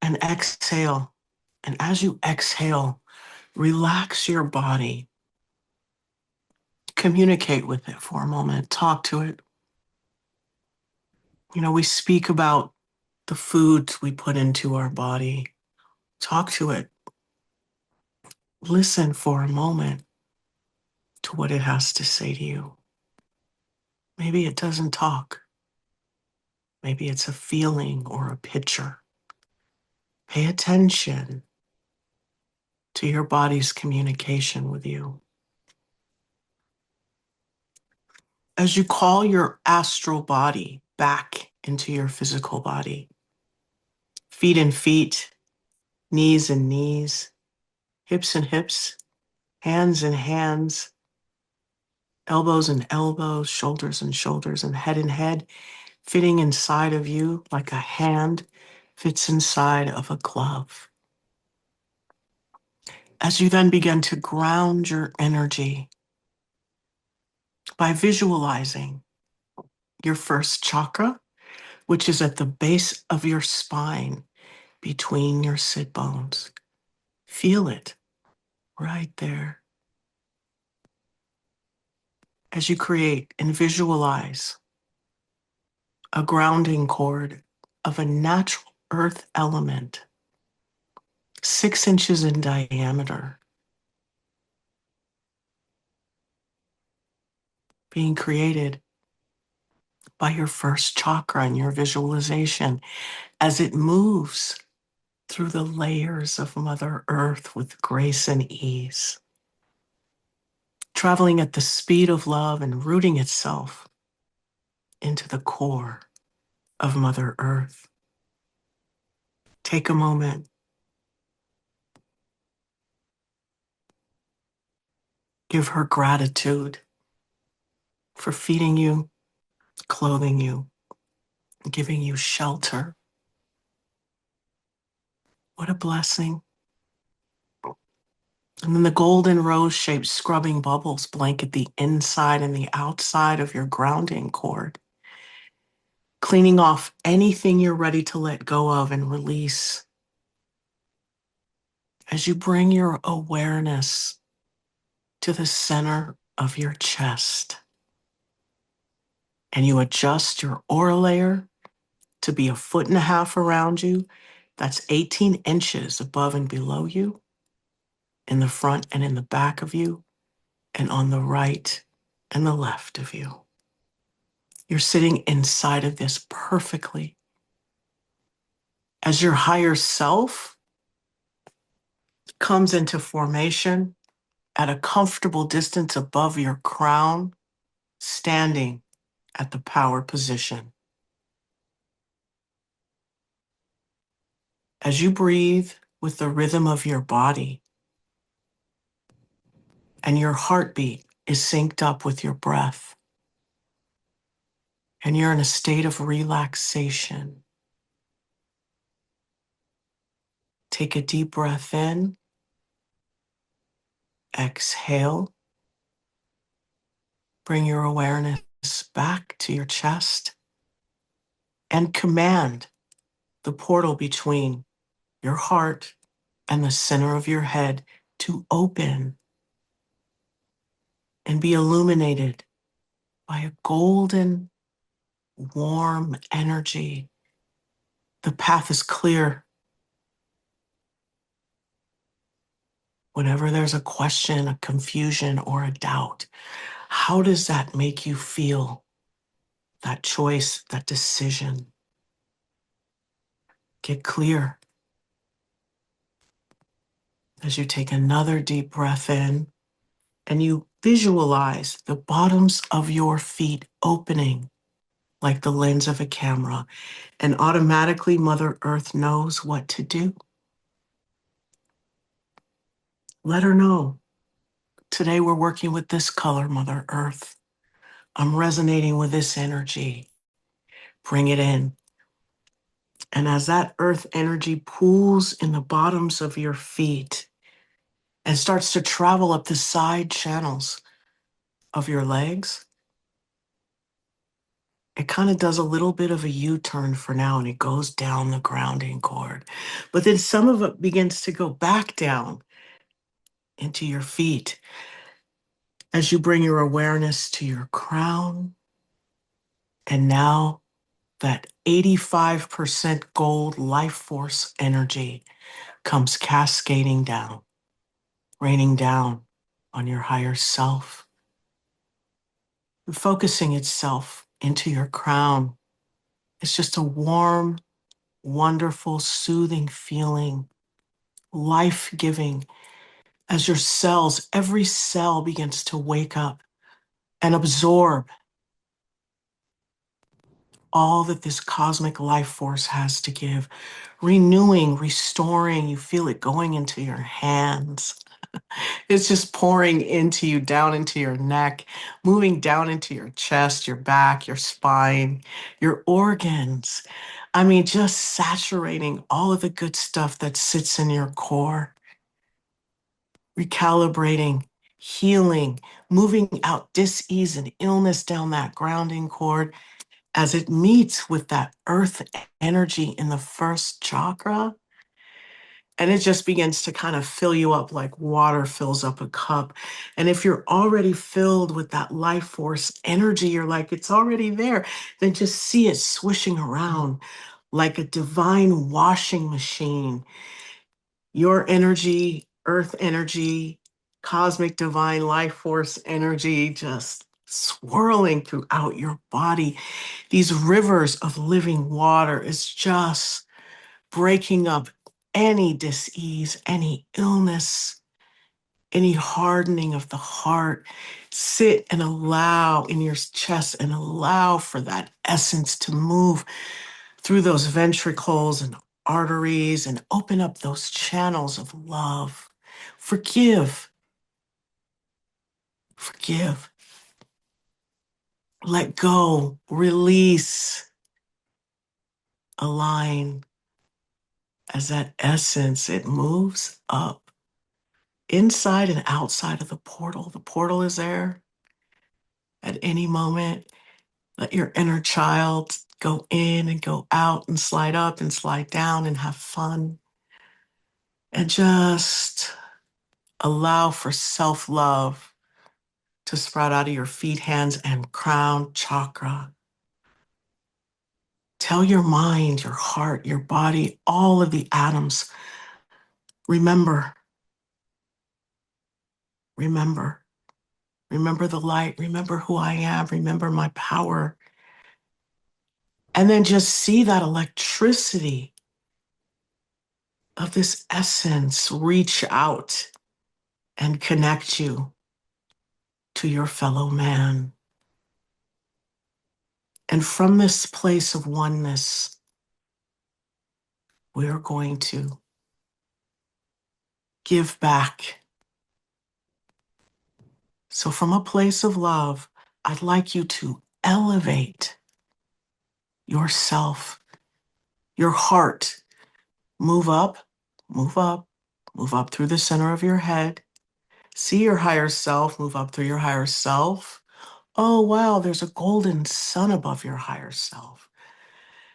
and exhale. And as you exhale, relax your body. Communicate with it for a moment. Talk to it. You know, we speak about the foods we put into our body. Talk to it. Listen for a moment to what it has to say to you. Maybe it doesn't talk. Maybe it's a feeling or a picture. Pay attention to your body's communication with you. As you call your astral body back into your physical body, feet and feet, knees and knees, hips and hips, hands and hands, elbows and elbows, shoulders and head and head, fitting inside of you like a hand fits inside of a glove. As you then begin to ground your energy by visualizing your first chakra, which is at the base of your spine between your sit bones. Feel it right there. As you create and visualize a grounding cord of a natural earth element, 6 inches in diameter, being created by your first chakra in your visualization as it moves through the layers of Mother Earth with grace and ease, traveling at the speed of love and rooting itself into the core of Mother Earth. Take a moment. Give her gratitude for feeding you, clothing you, giving you shelter. What a blessing. And then the golden rose-shaped scrubbing bubbles blanket the inside and the outside of your grounding cord, cleaning off anything you're ready to let go of and release. As you bring your awareness to the center of your chest and you adjust your aura layer to be 1.5 feet around you, that's 18 inches above and below you, in the front and in the back of you, and on the right and the left of you. You're sitting inside of this perfectly. As your higher self comes into formation at a comfortable distance above your crown, standing at the power position. As you breathe with the rhythm of your body and your heartbeat is synced up with your breath, and you're in a state of relaxation, take a deep breath in, exhale, bring your awareness back to your chest, and command the portal between your heart and the center of your head to open and be illuminated by a golden, warm energy. The path is clear. Whenever there's a question, a confusion, or a doubt, how does that make you feel? That choice, that decision. Get clear. As you take another deep breath in and you visualize the bottoms of your feet opening like the lens of a camera, and automatically Mother Earth knows what to do. Let her know. Today we're working with this color, Mother Earth. I'm resonating with this energy. Bring it in. And as that earth energy pools in the bottoms of your feet and starts to travel up the side channels of your legs, it kind of does a little bit of a U-turn for now and it goes down the grounding cord. But then some of it begins to go back down into your feet as you bring your awareness to your crown. And now that 85% gold life force energy comes cascading down, raining down on your higher self, focusing itself into your crown. It's just a warm, wonderful, soothing feeling, life-giving, as your cells, every cell begins to wake up and absorb all that this cosmic life force has to give, renewing, restoring. You feel it going into your hands. It's just pouring into you, down into your neck, moving down into your chest, your back, your spine, your organs. I mean, just saturating all of the good stuff that sits in your core, recalibrating, healing, moving out dis-ease and illness down that grounding cord as it meets with that earth energy in the first chakra. And it just begins to kind of fill you up like water fills up a cup. And if you're already filled with that life force energy, you're like, it's already there. Then just see it swishing around like a divine washing machine. Your energy, earth energy, cosmic divine life force energy, just swirling throughout your body. These rivers of living water is just breaking up any dis-ease, any illness, any hardening of the heart. Sit and allow in your chest and allow for that essence to move through those ventricles and arteries and open up those channels of love. Forgive, forgive, let go, release, align. As that essence, it moves up inside and outside of the portal. The portal is there at any moment. Let your inner child go in and go out and slide up and slide down and have fun. And just allow for self-love to sprout out of your feet, hands, and crown chakra. Tell your mind, your heart, your body, all of the atoms, remember, remember. Remember the light. Remember who I am. Remember my power. And then just see that electricity of this essence reach out and connect you to your fellow man. And from this place of oneness, we are going to give back. So from a place of love, I'd like you to elevate yourself, your heart. Move up, move up, move up through the center of your head. See your higher self, move up through your higher self. Oh, wow, there's a golden sun above your higher self.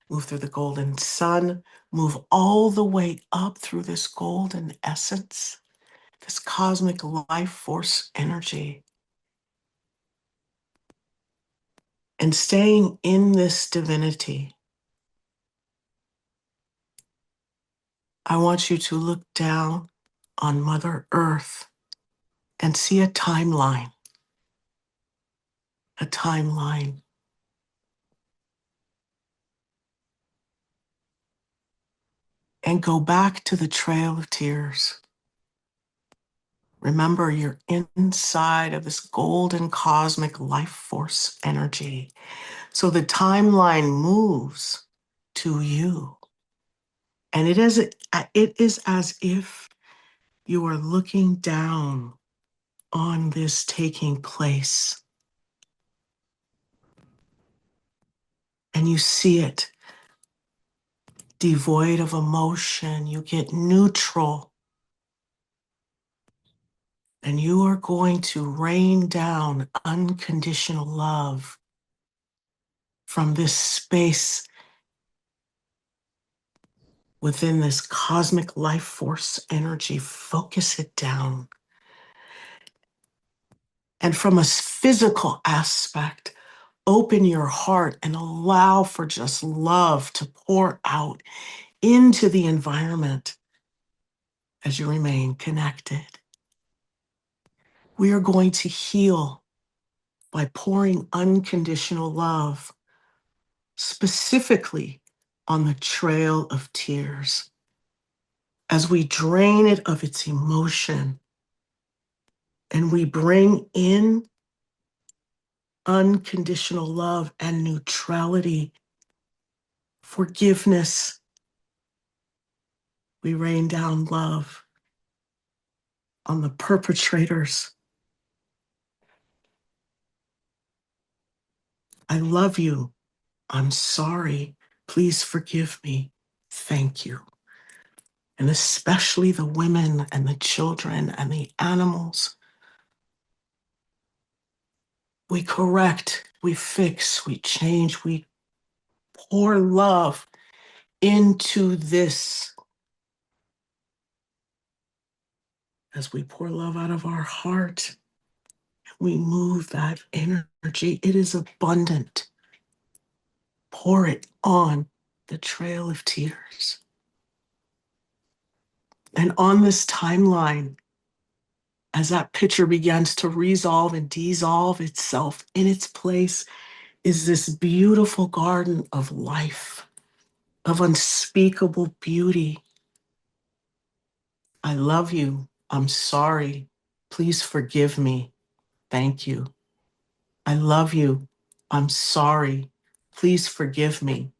Move through the golden sun, move all the way up through this golden essence, this cosmic life force energy. And staying in this divinity, I want you to look down on Mother Earth and see a timeline. A timeline. And go back to the Trail of Tears. Remember, you're inside of this golden cosmic life force energy. So the timeline moves to you. And it is as if you are looking down on this taking place. And you see it devoid of emotion. You get neutral. And you are going to rain down unconditional love from this space within this cosmic life force energy. Focus it down. And from a physical aspect, open your heart and allow for just love to pour out into the environment as you remain connected. We are going to heal by pouring unconditional love, specifically on the trail of tears, as we drain it of its emotion and we bring in unconditional love and neutrality, forgiveness. We rain down love on the perpetrators. I love you. I'm sorry. Please forgive me. Thank you. And especially the women and the children and the animals. We correct, we fix, we change, we pour love into this. As we pour love out of our heart, we move that energy. It is abundant. Pour it on the trail of tears. And on this timeline, as that picture begins to resolve and dissolve itself, in its place is this beautiful garden of life, of unspeakable beauty. I love you. I'm sorry. Please forgive me. Thank you. I love you. I'm sorry. Please forgive me.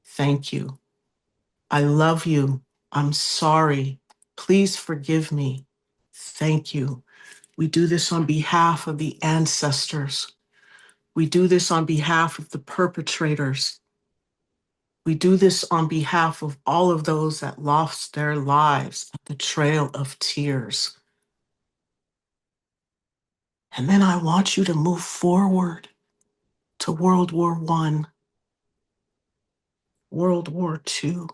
Thank you. I love you. I'm sorry. Please forgive me. Thank you. We do this on behalf of the ancestors. We do this on behalf of the perpetrators. We do this on behalf of all of those that lost their lives at the trail of tears. And then I want you to move forward to World War I, World War II,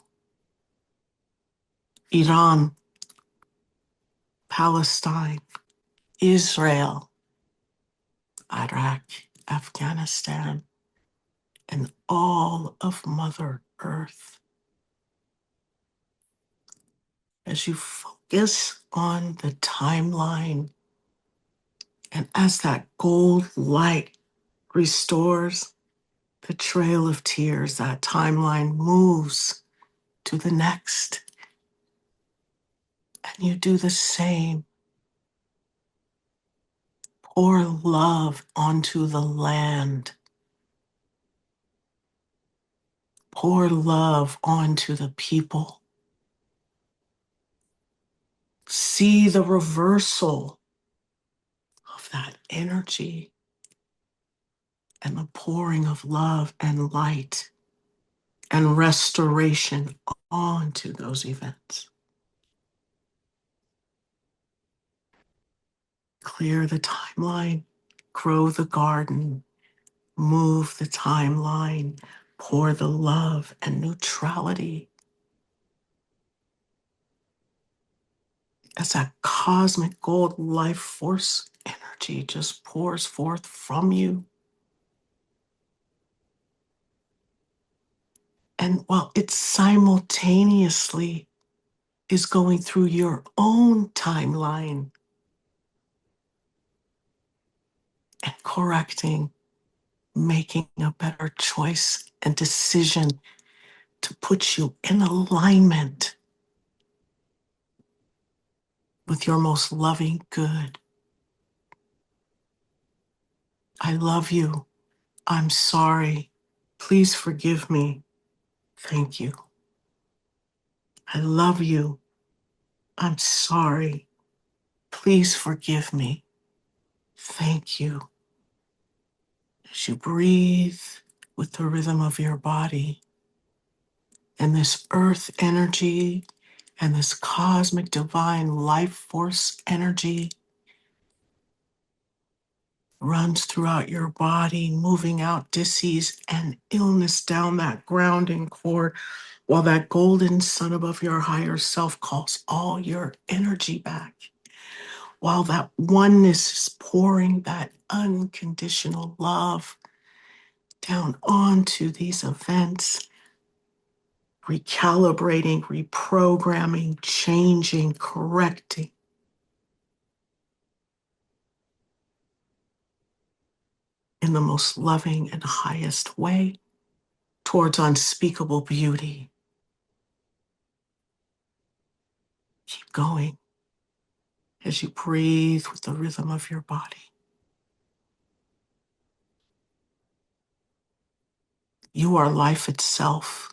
Iran, Palestine, Israel, Iraq, Afghanistan, and all of Mother Earth. As you focus on the timeline and as that gold light restores the trail of tears, that timeline moves to the next. And you do the same. Pour love onto the land. Pour love onto the people. See the reversal of that energy and the pouring of love and light and restoration onto those events. Clear the timeline, grow the garden, move the timeline, pour the love and neutrality as that cosmic gold life force energy just pours forth from you. And while it simultaneously is going through your own timeline and correcting, making a better choice and decision to put you in alignment with your most loving good. I love you. I'm sorry. Please forgive me. Thank you. I love you. I'm sorry. Please forgive me. Thank you. As you breathe with the rhythm of your body and this earth energy and this cosmic divine life force energy runs throughout your body, moving out disease and illness down that grounding cord, while that golden sun above your higher self calls all your energy back, while that oneness is pouring that unconditional love down onto these events, recalibrating, reprogramming, changing, correcting. in the most loving and highest way towards unspeakable beauty. Keep going as you breathe with the rhythm of your body. You are life itself.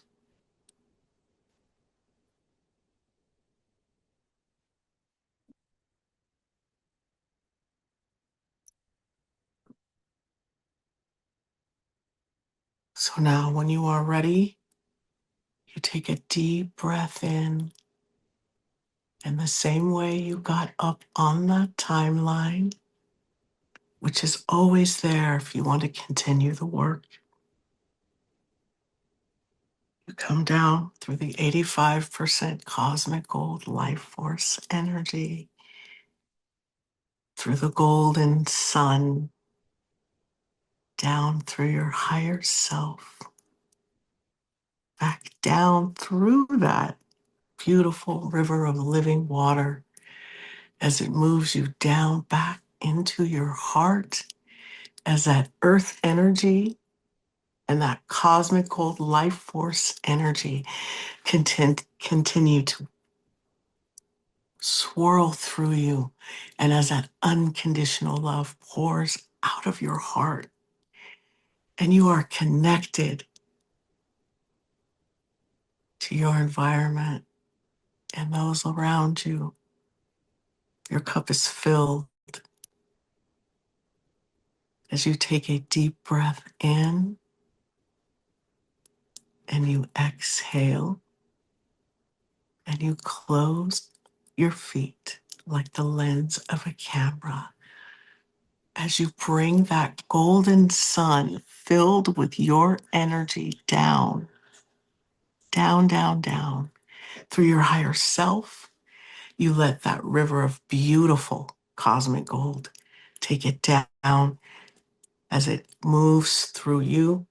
So now, when you are ready, you take a deep breath in the same way you got up on that timeline, which is always there if you want to continue the work. You come down through the 85% cosmic gold life force energy, through the golden sun, down through your higher self, back down through that beautiful river of living water as it moves you down back into your heart, as that earth energy and that cosmic gold life force energy continue to swirl through you. And as that unconditional love pours out of your heart and you are connected to your environment and those around you, your cup is filled as you take a deep breath in and you exhale and you close your feet like the lens of a camera as you bring that golden sun filled with your energy down, down, down, down through your higher self. You let that river of beautiful cosmic gold take it down as it moves through you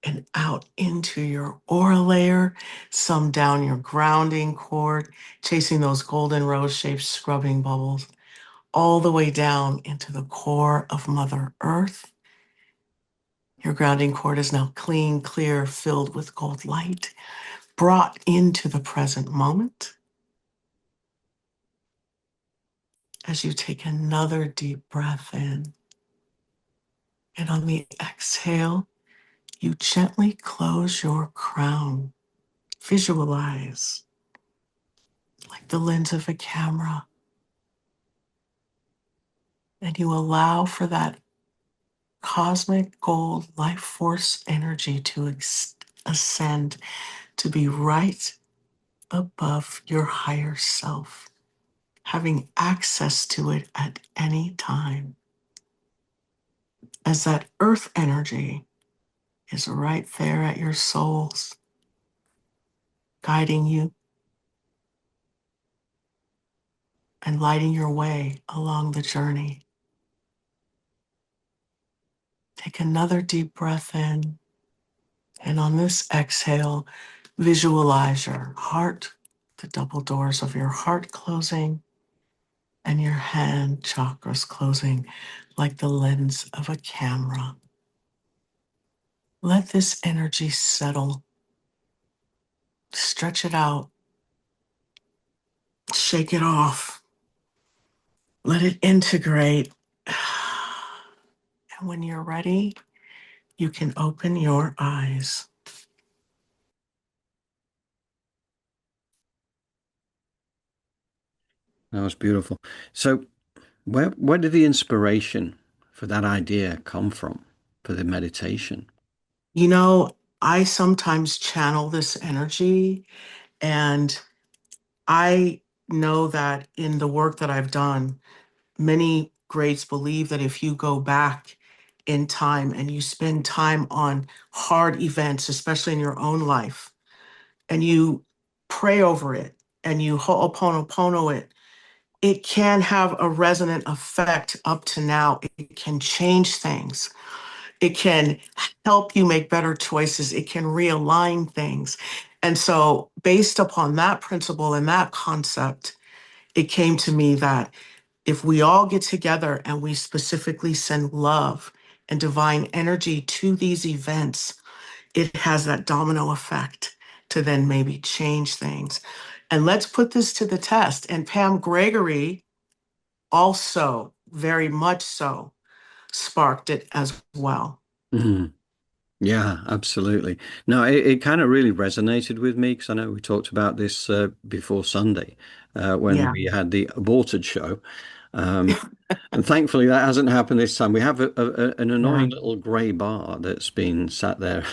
and out into your aura layer, some down your grounding cord, chasing those golden rose-shaped scrubbing bubbles, all the way down into the core of Mother Earth. Your grounding cord is now clean, clear, filled with gold light, brought into the present moment. As you take another deep breath in, and on the exhale, you gently close your crown. Visualize like the lens of a camera, and you allow for that cosmic gold life force energy to ascend, to be right above your higher self, having access to it at any time. As that earth energy is right there at your soles, guiding you and lighting your way along the journey. Take another deep breath in, and on this exhale, visualize your heart, the double doors of your heart closing, and your hand chakras closing like the lens of a camera. Let this energy settle, stretch it out, shake it off, let it integrate. And when you're ready, you can open your eyes. That was beautiful. So, where did the inspiration for that idea come from for the meditation? You know, I sometimes channel this energy, and I know that in the work that I've done, many greats believe that if you go back in time and you spend time on hard events, especially in your own life, and you pray over it and you ho'oponopono it, it can have a resonant effect up to now. It can change things. It can help you make better choices. It can realign things. And so, based upon that principle and that concept, it came to me that if we all get together and we specifically send love and divine energy to these events, it has that domino effect to then maybe change things. And let's put this to the test. And Pam Gregory also, very much so, sparked it as well. Mhm. Yeah, absolutely. No, it kind of really resonated with me because I know we talked about this before Sunday when Yeah, we had the aborted show. Um, and thankfully, that hasn't happened this time. We have an yeah, annoying little grey bar that's been sat there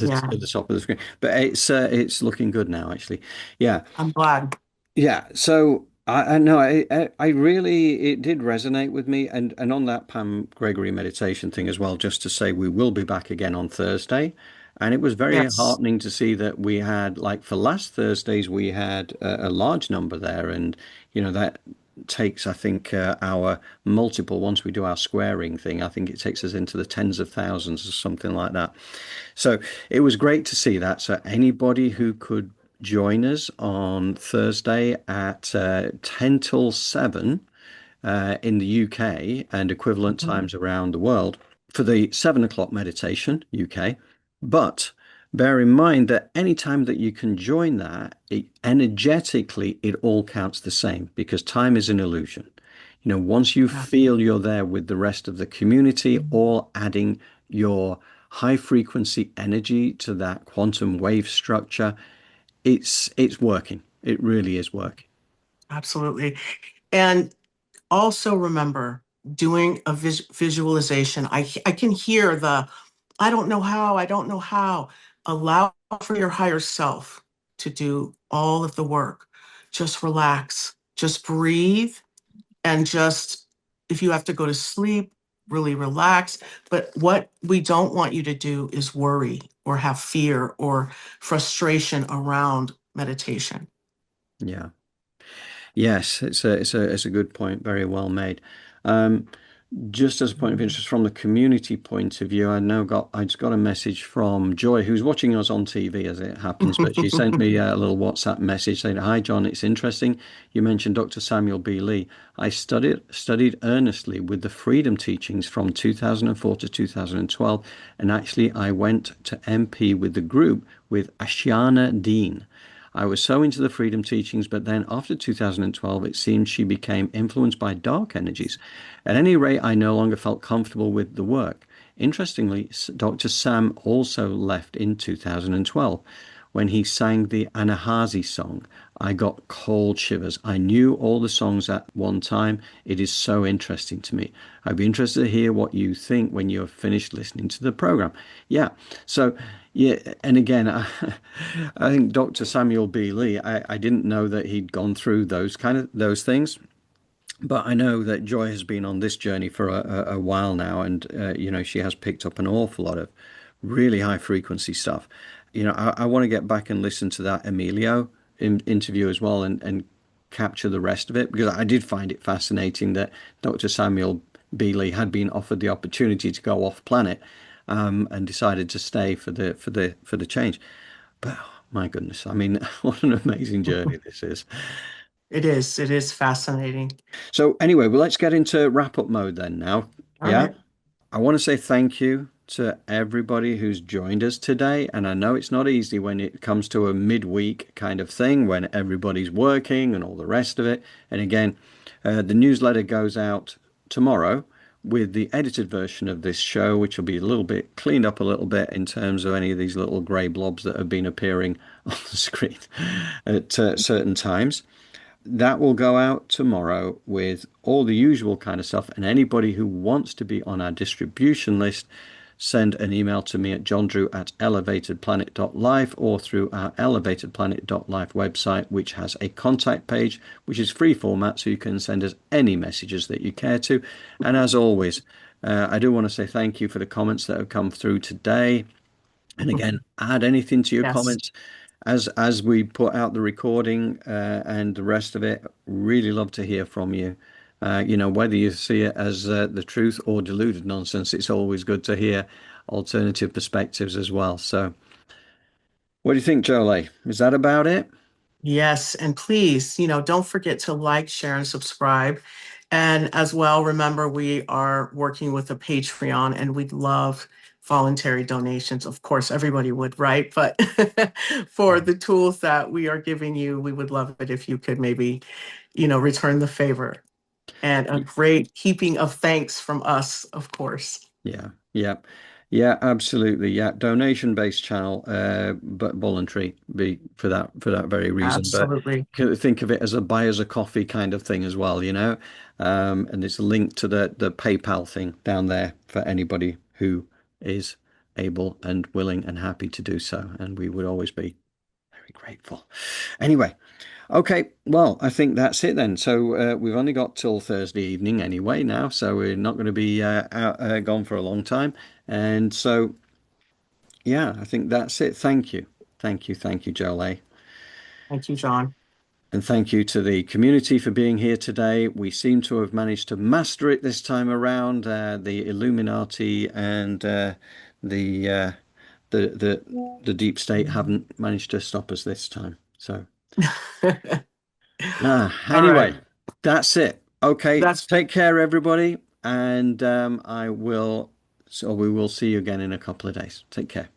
yeah. at the top of the screen, but it's looking good now, actually. Yeah, I'm glad. yeah. So I know I really it did resonate with me, and on that Pam Gregory meditation thing as well. Just to say, we will be back again on Thursday. And it was very Yes, heartening to see that we had, like for last Thursdays, we had a large number there. And, that takes, I think, our multiple, once we do our squaring thing, I think it takes us into the tens of thousands or something like that. So it was great to see that. So anybody who could join us on Thursday at 10 till 7 in the UK and equivalent mhm, times around the world for the 7 o'clock meditation, UK. But bear in mind that any time that you can join that, energetically, it all counts the same because time is an illusion. Once you yeah, feel you're there with the rest of the community, all adding your high frequency energy to that quantum wave structure, it's working. It really is working. absolutely. And also remember doing a visualization. I can hear the, I don't know how. Allow for your higher self to do all of the work. Just relax, just breathe, and just, if you have to go to sleep, really relax. But what we don't want you to do is worry or have fear or frustration around meditation. Yeah. Yes, it's a good point. Very well made. Um, just as a point of interest from the community point of view, I just got a message from Joy, who's watching us on TV as it happens, but she sent me a little WhatsApp message saying, "Hi John, it's interesting. You mentioned Dr. Samuel B. Lee. I studied earnestly with the Freedom Teachings from 2004 to 2012, and actually I went to MP with the group with Ashiana Dean. I was so into the freedom teachings, but then after 2012, it seemed she became influenced by dark energies. At any rate, I no longer felt comfortable with the work. Interestingly, Dr. Sam also left in 2012. When he sang the Anahazi song, I got cold shivers. I knew all the songs at one time. It is so interesting to me. I'd be interested to hear what you think when you're finished listening to the program." Yeah. So, yeah. And again, I think Dr. Samuel B. Lee, I didn't know that he'd gone through those things. But I know that Joy has been on this journey for a while now, and she has picked up an awful lot of really high frequency stuff. I want to get back and listen to that Emilio interview as well, and capture the rest of it because I did find it fascinating that Dr. Samuel Beeley had been offered the opportunity to go off planet, and decided to stay for the change. But oh, my goodness, I mean, what an amazing journey this is. It is fascinating. So anyway, well, let's get into wrap up mode then now. All Yeah. right. I want to say thank you to everybody who's joined us today. And I know it's not easy when it comes to a midweek kind of thing when everybody's working and all the rest of it. And again, the newsletter goes out tomorrow with the edited version of this show, which will be a little bit cleaned up a little bit in terms of any of these little grey blobs that have been appearing on the screen at certain times. That will go out tomorrow with all the usual kind of stuff. And anybody who wants to be on our distribution list, send an email to me at johndrew@elevatedplanet.life or through our elevatedplanet.life website, which has a contact page, which is free format, so you can send us any messages that you care to. And as always, I do want to say thank you for the comments that have come through today. And again, add anything to your Yes. comments as we put out the recording and the rest of it. Really love to hear from you. Whether you see it as the truth or deluded nonsense, it's always good to hear alternative perspectives as well. So, what do you think, Jolie? Is that about it? Yes. And please, don't forget to like, share, and subscribe. And as well, remember, we are working with a Patreon and we'd love voluntary donations. Of course, everybody would, right? But for the tools that we are giving you, we would love it if you could maybe, return the favor. And a great heaping of thanks from us, of course. Yeah, yeah, yeah, absolutely. Yeah, donation-based channel, but voluntary be for that very reason. But Absolutely. think of it as a buy as a coffee kind of thing as well, you know. And it's a link to the PayPal thing down there for anybody who is able and willing and happy to do so. And we would always be very grateful. Anyway, okay, well, I think that's it then. So we've only got till Thursday evening anyway now, so we're not going to be gone for a long time. And so, yeah, I think that's it. Thank you. Thank you, Jolé. Thank you, John. And thank you to the community for being here today. We seem to have managed to master it this time around. The Illuminati and the the deep state haven't managed to stop us this time. So. All right. Anyway, that's it. Okay, That's take care, everybody, and I will. So we will see you again in a couple of days. Take care.